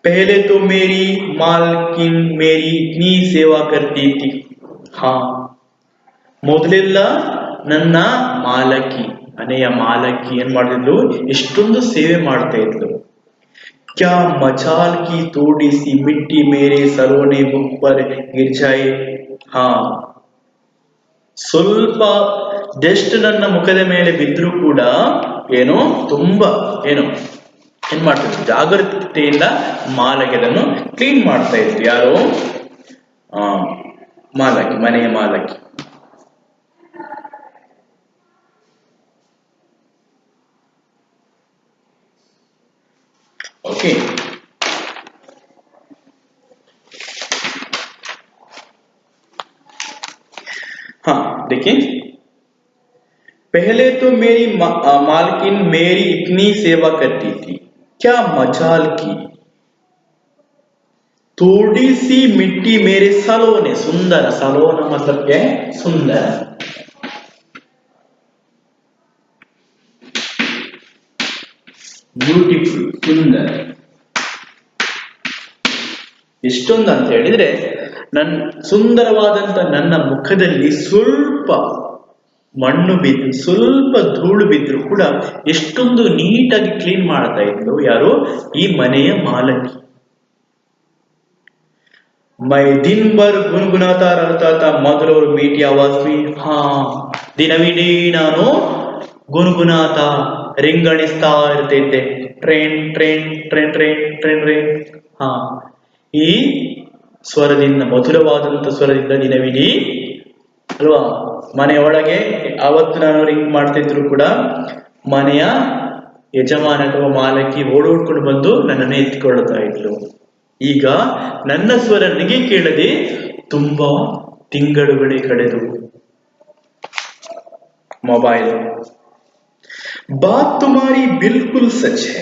पहले तो मेरी मालकिन मेरी इतनी सेवा करती थी, ಹಾ ಮೊದಲೆಲ್ಲ ನನ್ನ ಮಾಲಕಿ, ಮನೆಯ ಮಾಲಕಿ ಏನ್ ಮಾಡ್ತಿದ್ಲು, ಎಷ್ಟೊಂದು ಸೇವೆ ಮಾಡ್ತಾ ಇದ್ಲು. क्या मचाल की थोड़ी सी मिट्टी मेरे सरों ने मुख पर गिर जाए, ಹಾ ಸ್ವಲ್ಪ ಜಸ್ಟ್ ನನ್ನ ಮುಖದ ಮೇಲೆ ಬಿದ್ದರೂ ಕೂಡ ಏನೋ ತುಂಬಾ ಏನೋ ಏನ್ ಮಾಡ್ತಿದ್ರು, ಜಾಗೃತೆಯಿಂದ ಮಾಲಕಿ ಅದನ್ನು ಕ್ಲೀನ್ ಮಾಡ್ತಾ ಇತ್ತು. ಯಾರು, ಆ ಮಾಲಕಿ, ಮನೆಯ ಮಾಲಕಿ. ओके, हाँ देखिए, पहले तो मेरी मालकिन मेरी इतनी सेवा करती थी, क्या मजाल की थोड़ी सी मिट्टी मेरे सलोने, सुंदर सलोना मतलब क्या है, सुंदर, ಬ್ಯೂಟಿಫುಲ್, ಸುಂದರ. ಎಷ್ಟೊಂದು ಅಂತ ಹೇಳಿದ್ರೆ, ಸುಂದರವಾದಂತ ನನ್ನ ಮುಖದಲ್ಲಿ ಸ್ವಲ್ಪ ಮಣ್ಣು ಬಿದ್ದು, ಸ್ವಲ್ಪ ಧೂಳು ಬಿದ್ರು ಕೂಡ ಎಷ್ಟೊಂದು ನೀಟಾಗಿ ಕ್ಲೀನ್ ಮಾಡ್ತಾ ಇದ್ಲು. ಯಾರು, ಈ ಮನೆಯ ಮಾಲಕಿ. मैं दिन भर गुनगुनाता रहता था मधुर और मीठी आवाज में, ಹಾ ದಿನವಿಡೀ ನಾನು ಗುನುಗುನಾತ ರಿಂಗಣಿಸ್ತಾ ಇರ್ತಿದ್ದೆ, train train train train train train, ಹಾ ಈ ಸ್ವರದಿಂದ, ಮಧುರವಾದಂತ ಸ್ವರದಿಂದ ದಿನವಿಡೀ ಅಲ್ವಾ. ಮನೆಯ ಒಳಗೆ ಅವತ್ತು ನಾನು ರಿಂಗ್ ಮಾಡ್ತಿದ್ರು ಕೂಡ ಮನೆಯ ಯಜಮಾನ ಅಥವಾ ಮಾಲಕಿ ಓಡೋಡ್ಕೊಂಡು ಬಂದು ನನ್ನನ್ನು ಎತ್ಕೊಳ್ತಾ ಇದ್ಲು. ಈಗ ನನ್ನ ಸ್ವರ ನನಗೆ ಕೇಳದೆ ತುಂಬಾ ತಿಂಗಳುಗಳೇ ಕಳೆದು. मोबाइल, बात तुम्हारी बिल्कुल सच है,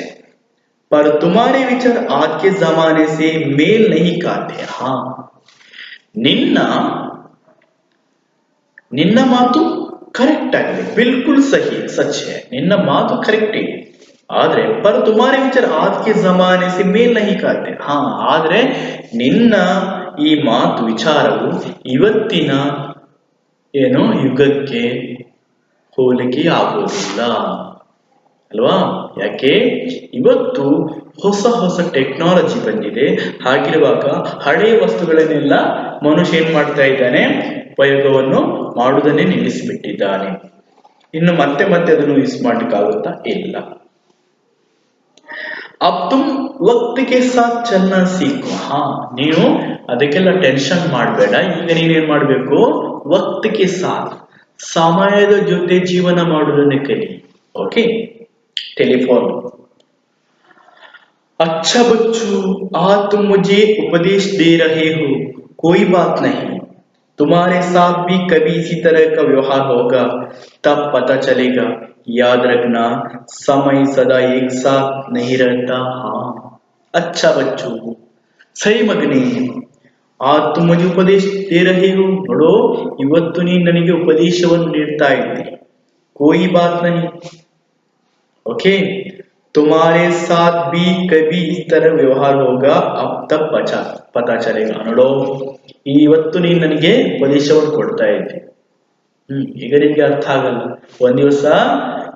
पर तुम्हारे विचार आज के जमाने से मेल नहीं खाते. ಹಾ ನಿನ್ನ ನಿನ್ನ ಮಾತು ಕರೆಕ್ಟ್ ಆಗಿದೆ, ಬಿಲ್ಕುಲ್ ಸಹಿ ಸಚ್ है, ನಿನ್ನ ಮಾತು ಕರೆಕ್ಟ್ ಇದೆ, ಆದ್ರೆ ಪರ್ ತುಮಾರೆ ವಿಚಾರ ಆಜ್ ಕೆ ಜಮಾನೆ ಸೆ ಮೇಲ್ ನಹಿ ಖಾತೆ. ಹಾ ಆದ್ರೆ ನಿನ್ನ ಈ ಮಾತು ವಿಚಾರವು ಇವತ್ತಿನ ಏನೋ ಯುಗಕ್ಕೆ ಹೋಲಿಕೆ ಆಗೋದಿಲ್ಲ ಅಲ್ವಾ. ಯಾಕೆ ಇವತ್ತು ಹೊಸ ಹೊಸ ಟೆಕ್ನಾಲಜಿ ಬಂದಿದೆ. ಹಾಗಿರುವಾಗ ಹಳೆಯ ವಸ್ತುಗಳನ್ನೆಲ್ಲ ಮನುಷ್ಯ ಏನ್ ಮಾಡ್ತಾ ಇದ್ದಾನೆ, ಉಪಯೋಗವನ್ನು ಮಾಡುವುದನ್ನೇ ನಿಲ್ಲಿಸಿಬಿಟ್ಟಿದ್ದಾನೆ. ಇನ್ನು ಮತ್ತೆ ಮತ್ತೆ ಅದನ್ನು ಯೂಸ್ ಮಾಡ್ಲಿಕ್ಕಾಗುತ್ತಾ ಇಲ್ಲ. अब तुम वक्त के साथ चलना सीखो. ಹಾ, ನೀವು ಅದಕ್ಕೆಲ್ಲ ಟೆನ್ಷನ್ ಮಾಡಬೇಡ. ಈಗ ನೀನೇನ್ ಮಾಡ್ಬೇಕು, ವಕ್ತಿಗೆ ಸಾಥ್, ಸಮಯದ ಜೊತೆ ಜೀವನ ಮಾಡುವುದನ್ನು ಕಲಿ. ओके. टेलीफोन. अच्छा बच्चों, आज तुम मुझे उपदेश दे रहे हो, कोई बात नहीं, तुम्हारे साथ भी कभी इसी तरह का व्यवहार होगा, तब पता चलेगा. याद रखना, समय सदा एक साथ नहीं रहता. हाँ. अच्छा बच्चों, सही मगने, आज तुम मुझे उपदेश दे रहे हो. ನೋಡೋ, ಇವತ್ತು ನೀನು ನನಗೆ ಉಪದೇಶವನ್ನು ನೀಡ್ತಾ ಇದ್ದಿ. कोई बात नहीं, ओके. तुम्हारे साथ भी कभी इस तरह व्यवहार होगा, अब तब पता चलेगा. ನೋಡೋ, ಇವತ್ತು ನೀನು ನನಗೆ ಉಪದೇಶವನ್ನು ಕೊಡ್ತಾ ಇದ್ದೆ. ಈಗ ನಿನ್ಗೆ ಅರ್ಥ ಆಗಲ್ಲ. ಒಂದ್ ದಿವಸ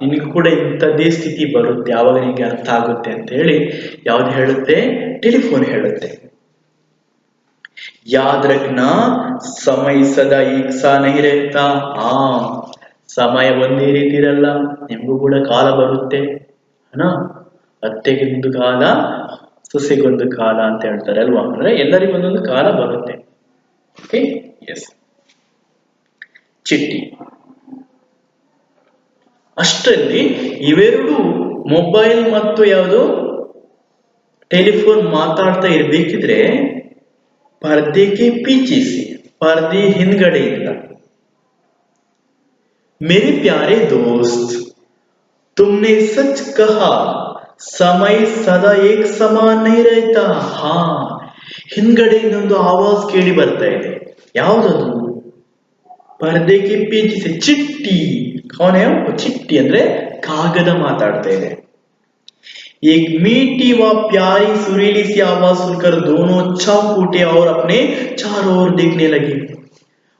ನಿನಗೂ ಕೂಡ ಇಂಥದ್ದೇ ಸ್ಥಿತಿ ಬರುತ್ತೆ, ಆವಾಗ ನಿನ್ಗೆ ಅರ್ಥ ಆಗುತ್ತೆ ಅಂತ ಹೇಳಿ ಯಾವ್ದು ಹೇಳುತ್ತೆ, ಟೆಲಿಫೋನ್ ಹೇಳುತ್ತೆ. ಯಾದ್ ರಖ್ನಾ, ಸಮಯ ಸದಾ ಏಕ್ ಸಾ ನಹಿ ರಹತಾ. ಹಾ, ಸಮಯ ಒಂದೇ ರೀತಿ ಇರಲ್ಲ, ನಿಮ್ಗೂ ಕೂಡ ಕಾಲ ಬರುತ್ತೆ. ಅತ್ತೆಗೊಂದು ಕಾಲ, ಸೊಸೆಗೊಂದು ಕಾಲ ಅಂತ ಹೇಳ್ತಾರೆ ಅಲ್ವಾ. ಅಂದ್ರೆ ಎಲ್ಲರಿಗೂ ಒಂದೊಂದು ಕಾಲ ಬರುತ್ತೆ. Okay, yes. ಚಿಟ್ಟಿ. ಅಷ್ಟರಲ್ಲಿ ಇವೆರಡು ಮೊಬೈಲ್ ಮತ್ತು ಯಾವುದು ಟೆಲಿಫೋನ್ ಮಾತಾಡ್ತಾ ಇರ್ಬೇಕಿದ್ರೆ ಪರ್ದೆಗೆ ಪೀಚಿಸಿ, ಪರ್ದೆ ಹಿಂದ್ಗಡೆಯಿಂದ, मेरे प्यारे दोस्त, तुमने सच कहा, समय सदा एक समान नहीं रहता. ಹಾ, ಹಿಂದ್ಗಡೆಯಿಂದ ಒಂದು ಆವಾಜ್ ಕೇಳಿ ಬರ್ತಾ ಇದೆ. ಯಾವುದದು? ಪರ್ದೆಗೆ ಪೀಚಿಸಿ, ಚಿಟ್ಟಿ. ಅವನೇ ಚಿಟ್ಟಿ ಅಂದ್ರೆ ಕಾಗದ ಮಾತಾಡ್ತಾ ಇದೆ. एक मीठी व प्यारी सुरीली सी आवाज सुनकर दोनों छम फूटे और अपने चारों ओर देखने लगे.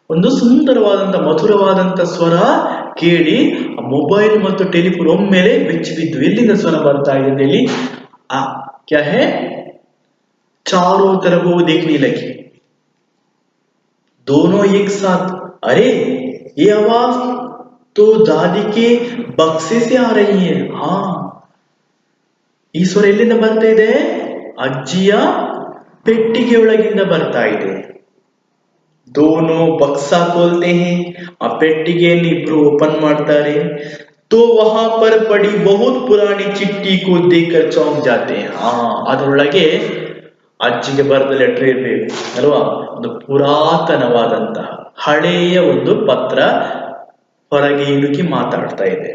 ಒಂದು ಸುಂದರವಾದಂತ ಮಧುರವಾದಂತ ಸ್ವರ ಕೇಳಿ ಮೊಬೈಲ್ ಮತ್ತು ಟೆಲಿಫೋನ್ ಒಮ್ಮೆಲೆ ಬೆಚ್ಚಿ ಬಿದ್ದು. ಎಲ್ಲಿಂದ ಸ್ವರ ಬರ್ತಾ ಇದೆ ಹೇಳಿ? क्या है? चारों तरफ वो देखने लगी. दोनों एक साथ. अरे, ये आवाज तो दादी के बक्से से आ रही है. हाँ, ಈ ಸ್ವರ ಎಲ್ಲಿಂದ ಬರ್ತಾ ಇದೆ? ಅಜ್ಜಿಯ ಪೆಟ್ಟಿಗೆ ಒಳಗಿಂದ ಬರ್ತಾ ಇದೆ. दोनों बक्सा खोलते हैं, ಆ ಪೆಟ್ಟಿಗೆಯನ್ನು ಇಬ್ರು ಓಪನ್ ಮಾಡ್ತಾರೆ. तो वहां पर पड़ी बहुत पुरानी चिट्ठी को देखकर चौंक जाते हैं. ಅದರೊಳಗೆ ಅಜ್ಜಿಗೆ ಬರೆದ ಲೆಟರ್ ಇರಬೇಕು ಅಲ್ವಾ. ಒಂದು ಪುರಾತನವಾದಂತಹ ಹಳೆಯ ಒಂದು ಪತ್ರ ಹೊರಗೆ ಇಣುಕಿ ಮಾತಾಡ್ತಾ ಇದೆ.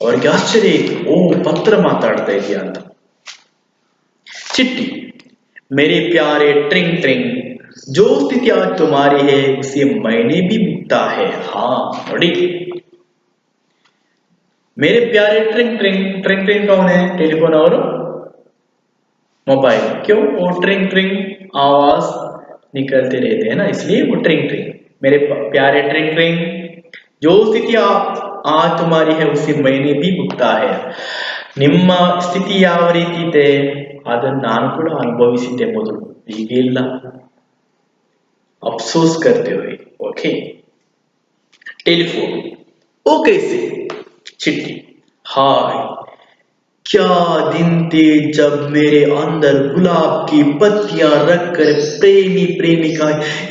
ಅವ್ರಿಗೆ ಆಶ್ಚರ್ಯ ಇತ್ತು, ಓ, ಪತ್ರ ಮಾತಾಡ್ತಾ ಇದೆಯಾ ಅಂತ. ಚಿಟ್ಟಿ. मेरे प्यारे ट्रिंग ट्रिंग, जो स्थिति आज तुम्हारी है उसे मैंने भी भुगता है. हाँ, ನೋಡಿ, मेरे प्यारे ट्रिंग ट्रिंग. ट्रिंग ट्रिंग कौन है? टेलीफोन और मोबाइल. क्यों? वो ट्रिंग ट्रिंग आवाज निकलते रहते हैं ना, इसलिए वो ट्रिंग ट्रिंग. मेरे प्यारे ट्रिंग ट्रिंग, जो स्थिति आज तुम्हारी है उसे मैंने भी भुगता है. ನಿಮ್ಮ ಸ್ಥಿತಿ ಯಾವ ರೀತಿ ಇದೆ ಅದನ್ನು ನಾನು ಕೂಡ ಅನುಭವಿಸಿದ್ದೆ ಮೊದಲು, ಈಗಿಲ್ಲ. अफसोस करते हुए. ओके. टेलीफोन. ओ कैसे? चिट्ठी. हाय, क्या दिन थे जब मेरे अंदर गुलाब की पत्तियां रखकर प्रेमी प्रेमिका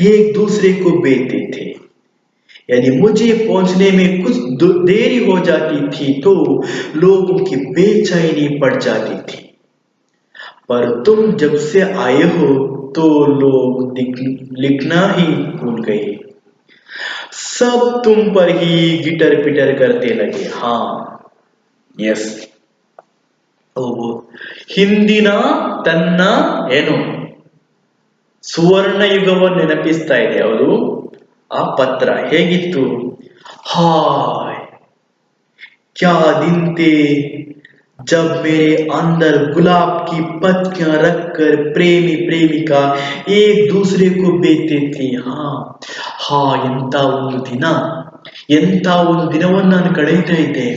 एक दूसरे को बेचते थे. यदि मुझे पहुंचने में कुछ देरी हो जाती थी तो लोगों की बेचैनी पड़ जाती थी, पर तुम जब से आए हो तो लोग लिखना ही भूल गए. सब तुम पर ही गिटर पिटर करते लगे. हाँ, यस. ಹಿಂದಿನ ತನ್ನ ಏನು ಸುವರ್ಣ ಯುಗವನ್ನು ನೆನಪಿಸ್ತಾ ಇದೆ. ಯಾವುದು? ಆ ಪತ್ರ ಹೇಗಿತ್ತು? ಹಾಯ್, क्या दिन थे जब मेरे अंदर गुलाब की पत्तियां रखकर प्रेमी प्रेमिका एक दूसरे को बेचते थे. हाँ, ಎಂತ ಒಂದು ದಿನ ಎಂಥ ಒಂದು ದಿನವನ್ನು ನಾನು ಕಳೆಯುತ್ತಾ ಇದ್ದೆ.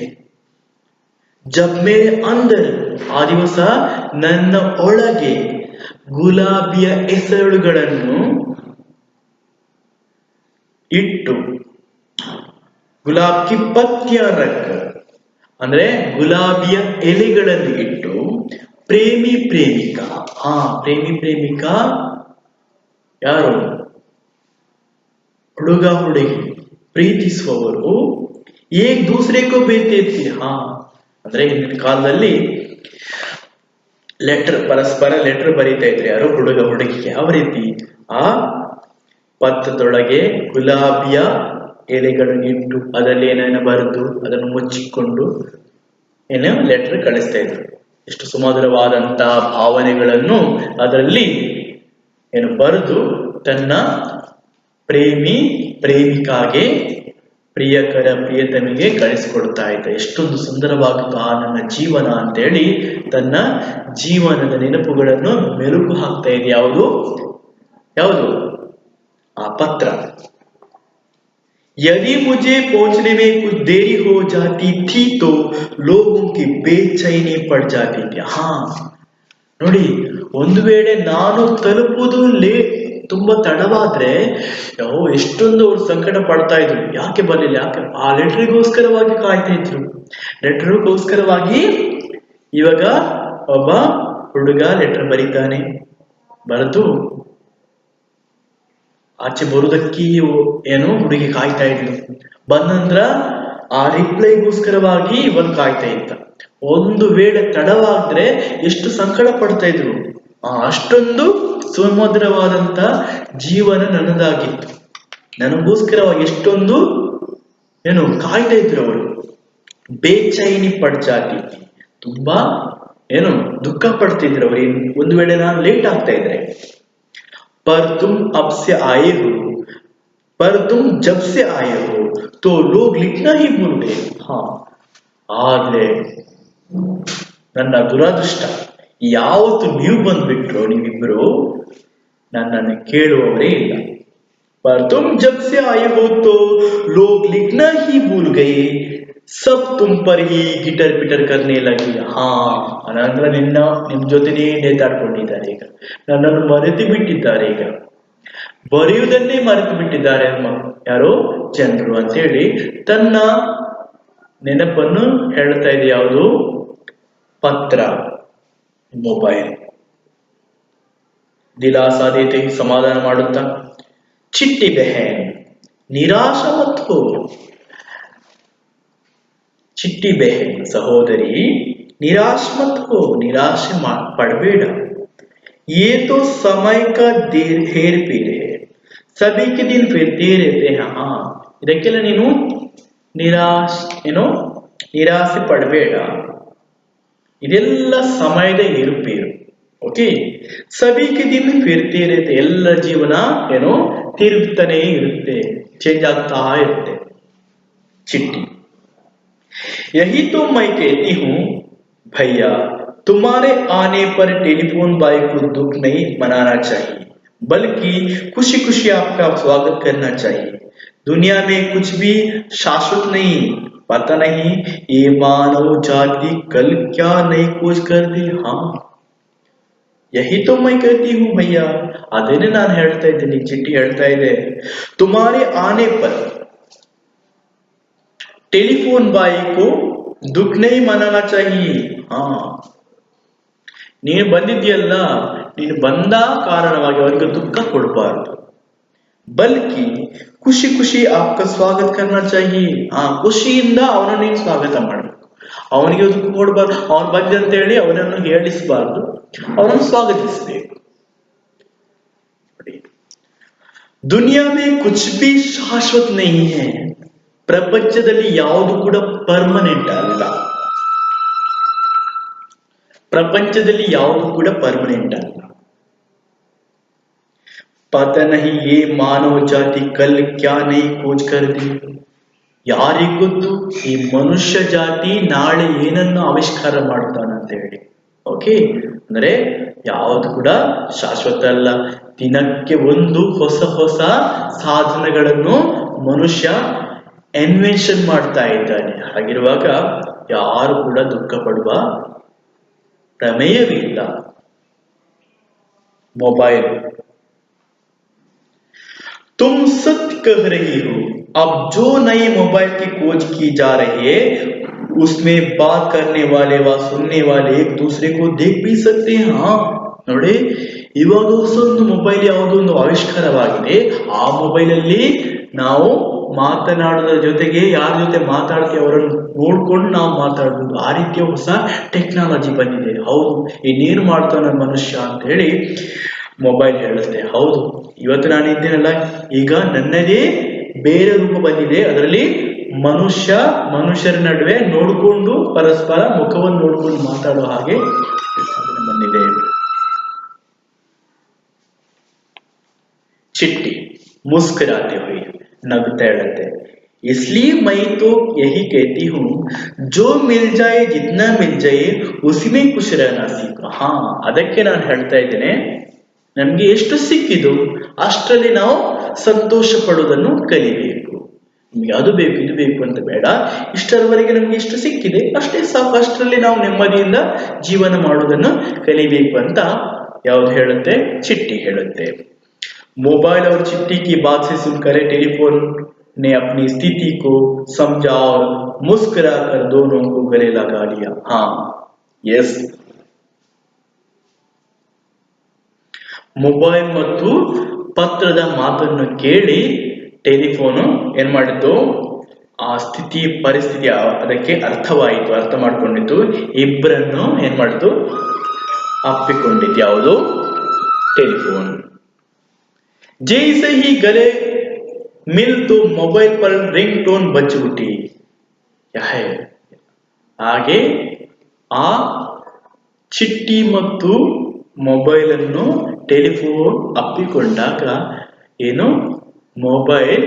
ಜಬ್ ಮೇರೆ ಅಂದರ್, ಆ ದಿವಸ ನನ್ನ ಒಳಗೆ ಗುಲಾಬಿಯ ಹೆಸರುಗಳನ್ನು ಇಟ್ಟು, ಗುಲಾಬ್ ಕಿ ಪತ್ಯ ರಖ್ ಅಂದ್ರೆ ಗುಲಾಬಿಯ ಎಲೆಗಳನ್ನು ಇಟ್ಟು, ಪ್ರೇಮಿ ಪ್ರೇಮಿಕಾ, ಪ್ರೇಮಿ ಪ್ರೇಮಿಕಾ ಯಾರು? ಹುಡುಗ ಹುಡುಗಿ ಪ್ರೀತಿಸುವವರು ಏಕ್ ದೂಸರೆ ಕೋ ಬೇತೆ थे. ಅಂದ್ರೆ ಹಿಂದಿನ ಕಾಲದಲ್ಲಿ ಪರಸ್ಪರ ಲೆಟರ್ ಬರೀತಾ ಇದ್ರು ಯಾರು? ಹುಡುಗ ಹುಡುಗಿಗೆ. ಯಾವ ರೀತಿ? ಆ ಪತ್ರದೊಳಗೆ ಗುಲಾಬಿಯ ಎಲೆಗಳನ್ನು ಇಟ್ಟು ಅದರಲ್ಲಿ ಏನೇನು ಬರೆದು ಅದನ್ನು ಮುಚ್ಚಿಕೊಂಡು ಲೆಟರ್ ಕಳಿಸ್ತಾ ಇದ್ರು. ಎಷ್ಟು ಸುಮಧುರವಾದಂತಹ ಭಾವನೆಗಳನ್ನು ಅದರಲ್ಲಿ ಬರೆದು ತನ್ನ ಪ್ರೇಮಿ ಪ್ರೇಮಿಕಾಗೆ, ಪ್ರಿಯಕರ ಪ್ರಿಯತಮಿಗೆ ಕಳಿಸಿಕೊಡ್ತಾ ಇದ್ದ. ಎಷ್ಟೊಂದು ಸುಂದರವಾಗುತ್ತಾ ನನ್ನ ಜೀವನ ಅಂತೇಳಿ ತನ್ನ ಜೀವನದ ನೆನಪುಗಳನ್ನು ಮೆಲುಕು ಹಾಕ್ತಾ ಇದೆ. ಯಾವುದು? ಆ ಪತ್ರ. यदि मुझे पहुंचने में कुछ देरी हो जाती थी तो लोगों की बेचैनी पड़ जाती थी. ನೋಡಿ, ಒಂದು ವೇಳೆ ನಾನು ತಲುಪುವುದು ತುಂಬಾ ತಡವಾದ್ರೆ ಎಷ್ಟೊಂದು ಅವ್ರು ಸಂಕಟ ಪಡ್ತಾ ಇದ್ರು. ಯಾಕೆ ಬರಲಿಲ್ಲ, ಯಾಕೆ? ಆ ಲೆಟರ್ಗೋಸ್ಕರವಾಗಿ ಕಾಯ್ತಾ ಇದ್ರು. ಲೆಟರ್ಗೋಸ್ಕರವಾಗಿ ಇವಾಗ ಒಬ್ಬ ಹುಡುಗ ಲೆಟರ್ ಬರೀತಾನೆ, ಬರೆದು ಆಚೆ ಬರುವುದಕ್ಕೆ ಹುಡುಗಿ ಕಾಯ್ತಾ ಇದ್ಲು. ಬಂದ ನಂತರ ಆ ರಿಪ್ಲೈಗೋಸ್ಕರವಾಗಿ ಇವನು ಕಾಯ್ತಾ ಇದ್ದ. ಒಂದು ವೇಳೆ ತಡವಾದ್ರೆ ಎಷ್ಟು ಸಂಕಟ ಪಡ್ತಾ ಇದ್ರು. ಅಷ್ಟೊಂದು ಸುಮಧುರವಾದಂತ ಜೀವನ ನನ್ನದಾಗಿತ್ತು. ನನಗೋಸ್ಕರವಾಗಿ ಎಷ್ಟೊಂದು ಕಾಯ್ತಾ ಇದ್ರು ಅವರು. ಬೇಚೈನಿ ಪಡ್ಜಾತಿ, ತುಂಬಾ ದುಃಖ ಪಡ್ತಿದ್ರು ಅವರು. ಒಂದು ವೇಳೆ ನಾನು ಲೇಟ್ ಆಗ್ತಾ ಇದ್ರೆ. पर तुम अब से आए हो, पर तुम जब से आए हो तो लोग लिखना ही भूल गए. ಆದ್ರೆ ನನ್ನ ದುರದೃಷ್ಟ, ಯಾವತ್ತು ನೀವು ಬಂದ್ಬಿಟ್ರು ನೀವಿಬ್ರು ನನ್ನನ್ನು ಕೇಳುವವರೇ ಇಲ್ಲ. पर तुम जब से आए हो तो लोग लिखना ही भूल गए, सब तुम पर ही ಗಿಟರ್ ಪಿಟರ್ करने लगी. ಅನಂತರ ನಿಮ್ ಜೊತೆನೇ ನೇತಾಡ್ಕೊಂಡಿದ್ದಾರೆ. ಈಗ ನನ್ನನ್ನು ಮರೆತು ಬಿಟ್ಟಿದ್ದಾರೆ. ಈಗ ಬರೆಯುವುದನ್ನೇ ಮರೆತು ಬಿಟ್ಟಿದ್ದಾರೆ ಯಾರು? ಜನರು ಅಂತೇಳಿ ತನ್ನ ನೆನಪನ್ನು ಹೇಳ್ತಾ ಇದೆ. ಯಾವುದು? ಪತ್ರ, ಮೊಬೈಲ್. ದಿಲಾಸಾ ದೇತೆ, ಸಮಾಧಾನ ಮಾಡುತ್ತಾ. ಚಿಟ್ಟಿ ಬೆಹನ್, ನಿರಾಶ ಮತ್ ಹೋ. ಚಿಟ್ಟಿ ಬೆಹನ್, ಸಹೋದರಿ, निराश मत हो, निराशೆ पड़ಬೇಡ. ये तो समय का हेर फेर है, सभी के दिन फिरते रहते हैं. ಇದಕ್ಕೆಲ್ಲ ನೀನು ನಿರಾಸೆ ಪಡಬೇಡ. ಇದೆಲ್ಲ ಸಮಯದ ಏರುಪೇರು. ಓಕೆ, ಸಭಿ ಕೆ ದಿನ ಫಿರ್ತೆ ಇರುತ್ತೆ. ಎಲ್ಲ ಜೀವನ ತಿರುಗ್ತಾನೆ ಇರುತ್ತೆ, ಚೇಂಜ್ ಆಗ್ತಾ ಇರುತ್ತೆ. ಚಿಟ್ಟಿ. यही तो मैं कहती हूँ भैया, तुम्हारे आने पर टेलीफोन बॉय को दुख नहीं मनाना चाहिए, बल्कि खुशी खुशी आपका स्वागत करना चाहिए. दुनिया में कुछ भी शाश्वत नहीं, पता नहीं ये मानव जाति कल क्या नई खोज कर दी. यही तो मैं कहती हूँ भैया, ಅದೇನೆ ನಾನು ಹೇಳ್ತಾ ಇದ್ದೀನಿ. ಚಿಟ್ಟಿ ಹೇಳ್ತಾ ಇದೆ, तुम्हारे आने पर टेलीफोन बॉय को दुख नहीं मनाना चाहिए. ನೀನು ಬಂದಿದ್ಯಲ್ಲ, ನೀನು ಬಂದ ಕಾರಣವಾಗಿ ಅವರಿಗೆ ದುಃಖ ಕೊಡಬಾರದು. ಬಲ್ಕಿ ಖುಷಿ ಖುಷಿ आपका स्वागत करना चाहिए. ಖುಷಿಯಿಂದ ಅವನನ್ನು ನೀನು ಸ್ವಾಗತ ಮಾಡಬೇಕು. ಅವನಿಗೆ ದುಃಖ ಕೊಡಬಾರ್ದು. ಅವನು ಬಂದ ಅಂತ ಹೇಳಿ ಅವನನ್ನು ಹೇಳಿಸಬಾರ್ದು, ಅವನನ್ನು ಸ್ವಾಗತಿಸಬೇಕು. ದುನಿಯಾ ಮೇ ಕುಚ್ ಭಿ ಶಾಶ್ವತ ನಹೀ ಹೈ. ಪ್ರಪಂಚದಲ್ಲಿ ಯಾವುದು ಕೂಡ ಪರ್ಮನೆಂಟ್ ಅಲ್ಲ. ಪ್ರಪಂಚದಲ್ಲಿ ಯಾವುದು ಕೂಡ ಪರ್ಮನೆಂಟ್ ಅಲ್ಲ. ಪತಾ ನಹಿ ಯೇ ಮಾನವ ಜಾತಿ ಕಲ್ ಕ್ಯಾ ನೈ ಖೋಜ್ ಕರ್ ದಿ. ಯಾರಿಗ್ ಗೊತ್ತು ಈ ಮನುಷ್ಯ ಜಾತಿ ನಾಳೆ ಏನನ್ನು ಆವಿಷ್ಕಾರ ಮಾಡ್ತಾನಂತ ಹೇಳಿ. ಓಕೆ, ಅಂದ್ರೆ ಯಾವುದು ಕೂಡ ಶಾಶ್ವತ ಅಲ್ಲ. ದಿನಕ್ಕೆ ಒಂದು ಹೊಸ ಹೊಸ ಸಾಧನಗಳನ್ನು ಮನುಷ್ಯ ಇನ್ವೆನ್ಷನ್ ಮಾಡ್ತಾ ಇದ್ದಾನೆ. ಹಾಗಿರುವಾಗ ಯಾರು ಕೂಡ ದುಃಖ ಪಡುವ ಪ್ರಮೇಯವಿಲ್ಲ. मोबाइल, तुम सत्य कह रही हो, अब जो नई मोबाइल की खोज की जा रही है उसमें बात करने वाले व सुनने वाले एक दूसरे को देख भी सकते हैं. हाँ ನೋಡಿ, ಇವಾಗ ಹೊಸೊಂದು ಮೊಬೈಲ್ ಯಾವುದೋ ಒಂದು ಆವಿಷ್ಕಾರವಾಗಿದೆ. ಆ ಮೊಬೈಲ್ ಅಲ್ಲಿ ನಾವು ಮಾತನಾಡೋದ್ರ ಜೊತೆಗೆ ಯಾರ ಜೊತೆ ಮಾತಾಡ್ತೀವಿ ಅವರನ್ನು ನೋಡ್ಕೊಂಡು ನಾವು ಮಾತಾಡ್ಬೋದು. ಆ ರೀತಿಯ ಹೊಸ ಟೆಕ್ನಾಲಜಿ ಬಂದಿದೆ. ಹೌದು, ಇನ್ನೇನು ಮಾಡ್ತಾನೆ ಮನುಷ್ಯ ಅಂತ ಹೇಳಿ ಮೊಬೈಲ್ ಹೇಳುತ್ತೆ. ಹೌದು, ಇವತ್ತು ನಾನು ಇದ್ದೇನಲ್ಲ, ಈಗ ನನ್ನದೇ ಬೇರೆ ರೂಪ ಬಂದಿದೆ. ಅದರಲ್ಲಿ ಮನುಷ್ಯರ ನಡುವೆ ನೋಡಿಕೊಂಡು ಪರಸ್ಪರ ಮುಖವನ್ನು ನೋಡ್ಕೊಂಡು ಮಾತಾಡೋ ಹಾಗೆ ಬಂದಿದೆ. चिट्ठी मुस्कुराते हुए नगता ಹೇಳುತ್ತೆ, इसलिए मैं तो यही कहती हूँ, जो मिल जाए जितना मिल जाए उसी में खुश रहना सीखो. ಹಾ, ಅದಕ್ಕೆ ನಾನು ಹೇಳ್ತಾ ಇದ್ದೇನೆ, ನಮ್ಗೆ ಎಷ್ಟು ಸಿಕ್ಕಿದು ಅಷ್ಟರಲ್ಲಿ ನಾವು ಸಂತೋಷ ಪಡೋದನ್ನು ಕಲಿಬೇಕು. ನಿಮ್ಗೆ ಅದು ಬೇಕು ಇದು ಬೇಕು ಅಂತ ಬೇಡ, ಇಷ್ಟರವರೆಗೆ ನಮ್ಗೆ ಇಷ್ಟು ಸಿಕ್ಕಿದೆ ಅಷ್ಟೇ ಸಾಕು, ಅಷ್ಟರಲ್ಲಿ ನಾವು ನೆಮ್ಮದಿಯಿಂದ ಜೀವನ ಮಾಡೋದನ್ನು ಕಲಿಬೇಕು ಅಂತ ಯಾವ್ದು ಹೇಳುತ್ತೆ? ಚಿಟ್ಟಿ ಹೇಳುತ್ತೆ. मोबाइल और चिट्ठी की बात से सुनकर टेलीफोन ने अपनी स्थिति को समझा और मुस्कुरा कर दोनों को गले लगा लिया. हाँ, यस, ಮೊಬೈಲ್ ಮತ್ತು ಪತ್ರದ ಮಾತನ್ನು ಕೇಳಿ ಟೆಲಿಫೋನು ಏನ್ ಮಾಡಿತ್ತು, ಆ ಸ್ಥಿತಿ ಪರಿಸ್ಥಿತಿ ಅದಕ್ಕೆ ಅರ್ಥವಾಯಿತು, ಅರ್ಥ ಮಾಡ್ಕೊಂಡಿತ್ತು. ಇಬ್ಬರನ್ನು ಏನ್ ಮಾಡಿತು, ಅಪ್ಪಿಕೊಂಡಿತ್ತು. ಯಾವುದು? ಟೆಲಿಫೋನ್. जैसे ही गले मिल तो मोबाइल पर रिंगटोन बज उठी. क्या है? ಹಾಗೆ ಆ ಚಿಟ್ಟಿ ಮತ್ತು ಮೊಬೈಲ್ ಅನ್ನು ಟೆಲಿಫೋನ್ ಅಪ್ಪಿಕೊಂಡಾಗ ಏನು, ಮೊಬೈಲ್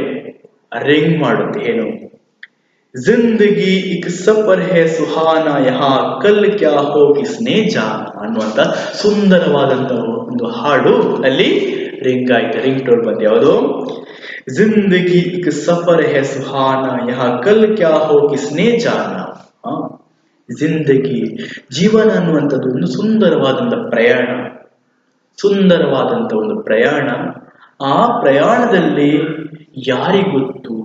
ರಿಂಗ್ ಮಾಡುತ್ತೆ. ಏನು? ಜಿಂದಗಿ ಇಕ್ ಸಫರ್ ಹೈ ಸುಹಾನಾ ಯಹಾ ಕಲ್ ಕ್ಯಾ ಹೋ ಕಿಸ್ನೆ ಜಾನಾ ಅನ್ನುವಂತ ಸುಂದರವಾದಂತಹ ಒಂದು ಹಾಡು ಅಲ್ಲಿ ರಿಂಗ್ ಆಯ್ತು, ರಿಂಗ್ ಟೋನ್ ಬಂದು. ಯಾವುದು? ಜಿಂದಗಿ ಇಕ್ ಸಫರ್ ಹೈ ಸುಹಾನಾ ಯಹಾ ಕಲ್ ಕ್ಯಾ ಹೋ ಕಿಸ್ನೆ ಜಾನಾ. ಜಿಂದಗಿ, ಜೀವನ ಅನ್ನುವಂಥದ್ದು ಒಂದು ಸುಂದರವಾದಂತ ಪ್ರಯಾಣ, ಸುಂದರವಾದಂತ ಒಂದು ಪ್ರಯಾಣ. ಆ ಪ್ರಯಾಣದಲ್ಲಿ ಯಾರಿಗೊತ್ತು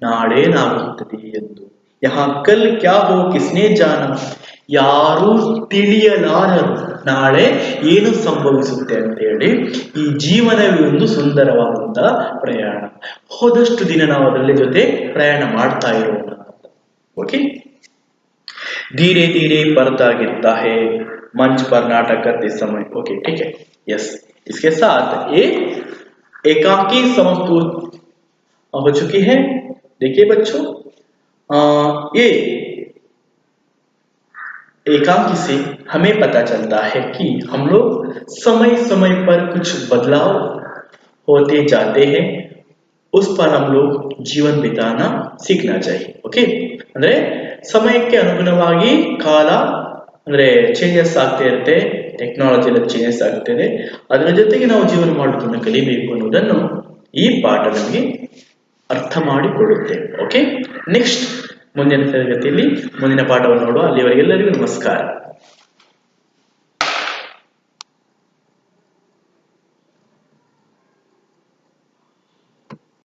ನಾಳೇನಾಗುತ್ತದೆ ಎಂದು. ಯಹಾ ಕಲ್ ಕ್ಯಾ ಹೋ ಕಿಸ್ನೆ ಜಾನ, ಯಾರೂ ತಿಳಿಯಲಾರರು ನಾಳೆ ಏನು ಸಂಭವಿಸುತ್ತೆ ಅಂತ ಹೇಳಿ. ಈ ಜೀವನವೇ ಒಂದು ಸುಂದರವಾದಂತಹ ಪ್ರಯಾಣ. ಹೋದಷ್ಟು ದಿನ ನಾವು ಅದರಲ್ಲಿ ಜೊತೆ ಪ್ರಯಾಣ ಮಾಡ್ತಾ ಇರೋಣ. ओके, धीरे धीरे पर्दा गिरता है मंच पर नाटक करते समय. ओके, ठीक है, यस. इसके साथ ये एकांकी समस्तूर हो चुकी है. देखिए बच्चों, ये एकांकी से हमें पता चलता है कि हम लोग समय समय पर कुछ बदलाव होते जाते हैं, उस पर हम लोग जीवन बिताना सीखना चाहिए. ओके, ಅಂದ್ರೆ ಸಮಯಕ್ಕೆ ಅನುಗುಣವಾಗಿ ಕಾಲ ಅಂದ್ರೆ ಚೇಂಜಸ್ ಆಗ್ತಾ ಇರುತ್ತೆ, ಟೆಕ್ನಾಲಜಿ ಎಲ್ಲ ಚೇಂಜಸ್ ಆಗ್ತಿದೆ, ಅದರ ಜೊತೆಗೆ ನಾವು ಜೀವನ ಮಾಡೋದನ್ನು ಕಲಿಬೇಕು ಅನ್ನೋದನ್ನು ಈ ಪಾಠ ನಮಗೆ ಅರ್ಥ ಮಾಡಿಕೊಳ್ಳುತ್ತೆ. ಓಕೆ, ನೆಕ್ಸ್ಟ್ ಮುಂದಿನ ತರಗತಿಯಲ್ಲಿ ಮುಂದಿನ ಪಾಠವನ್ನು ನೋಡುವ. ಅಲ್ಲಿವರೆಗೆಲ್ಲರಿಗೂ ನಮಸ್ಕಾರ.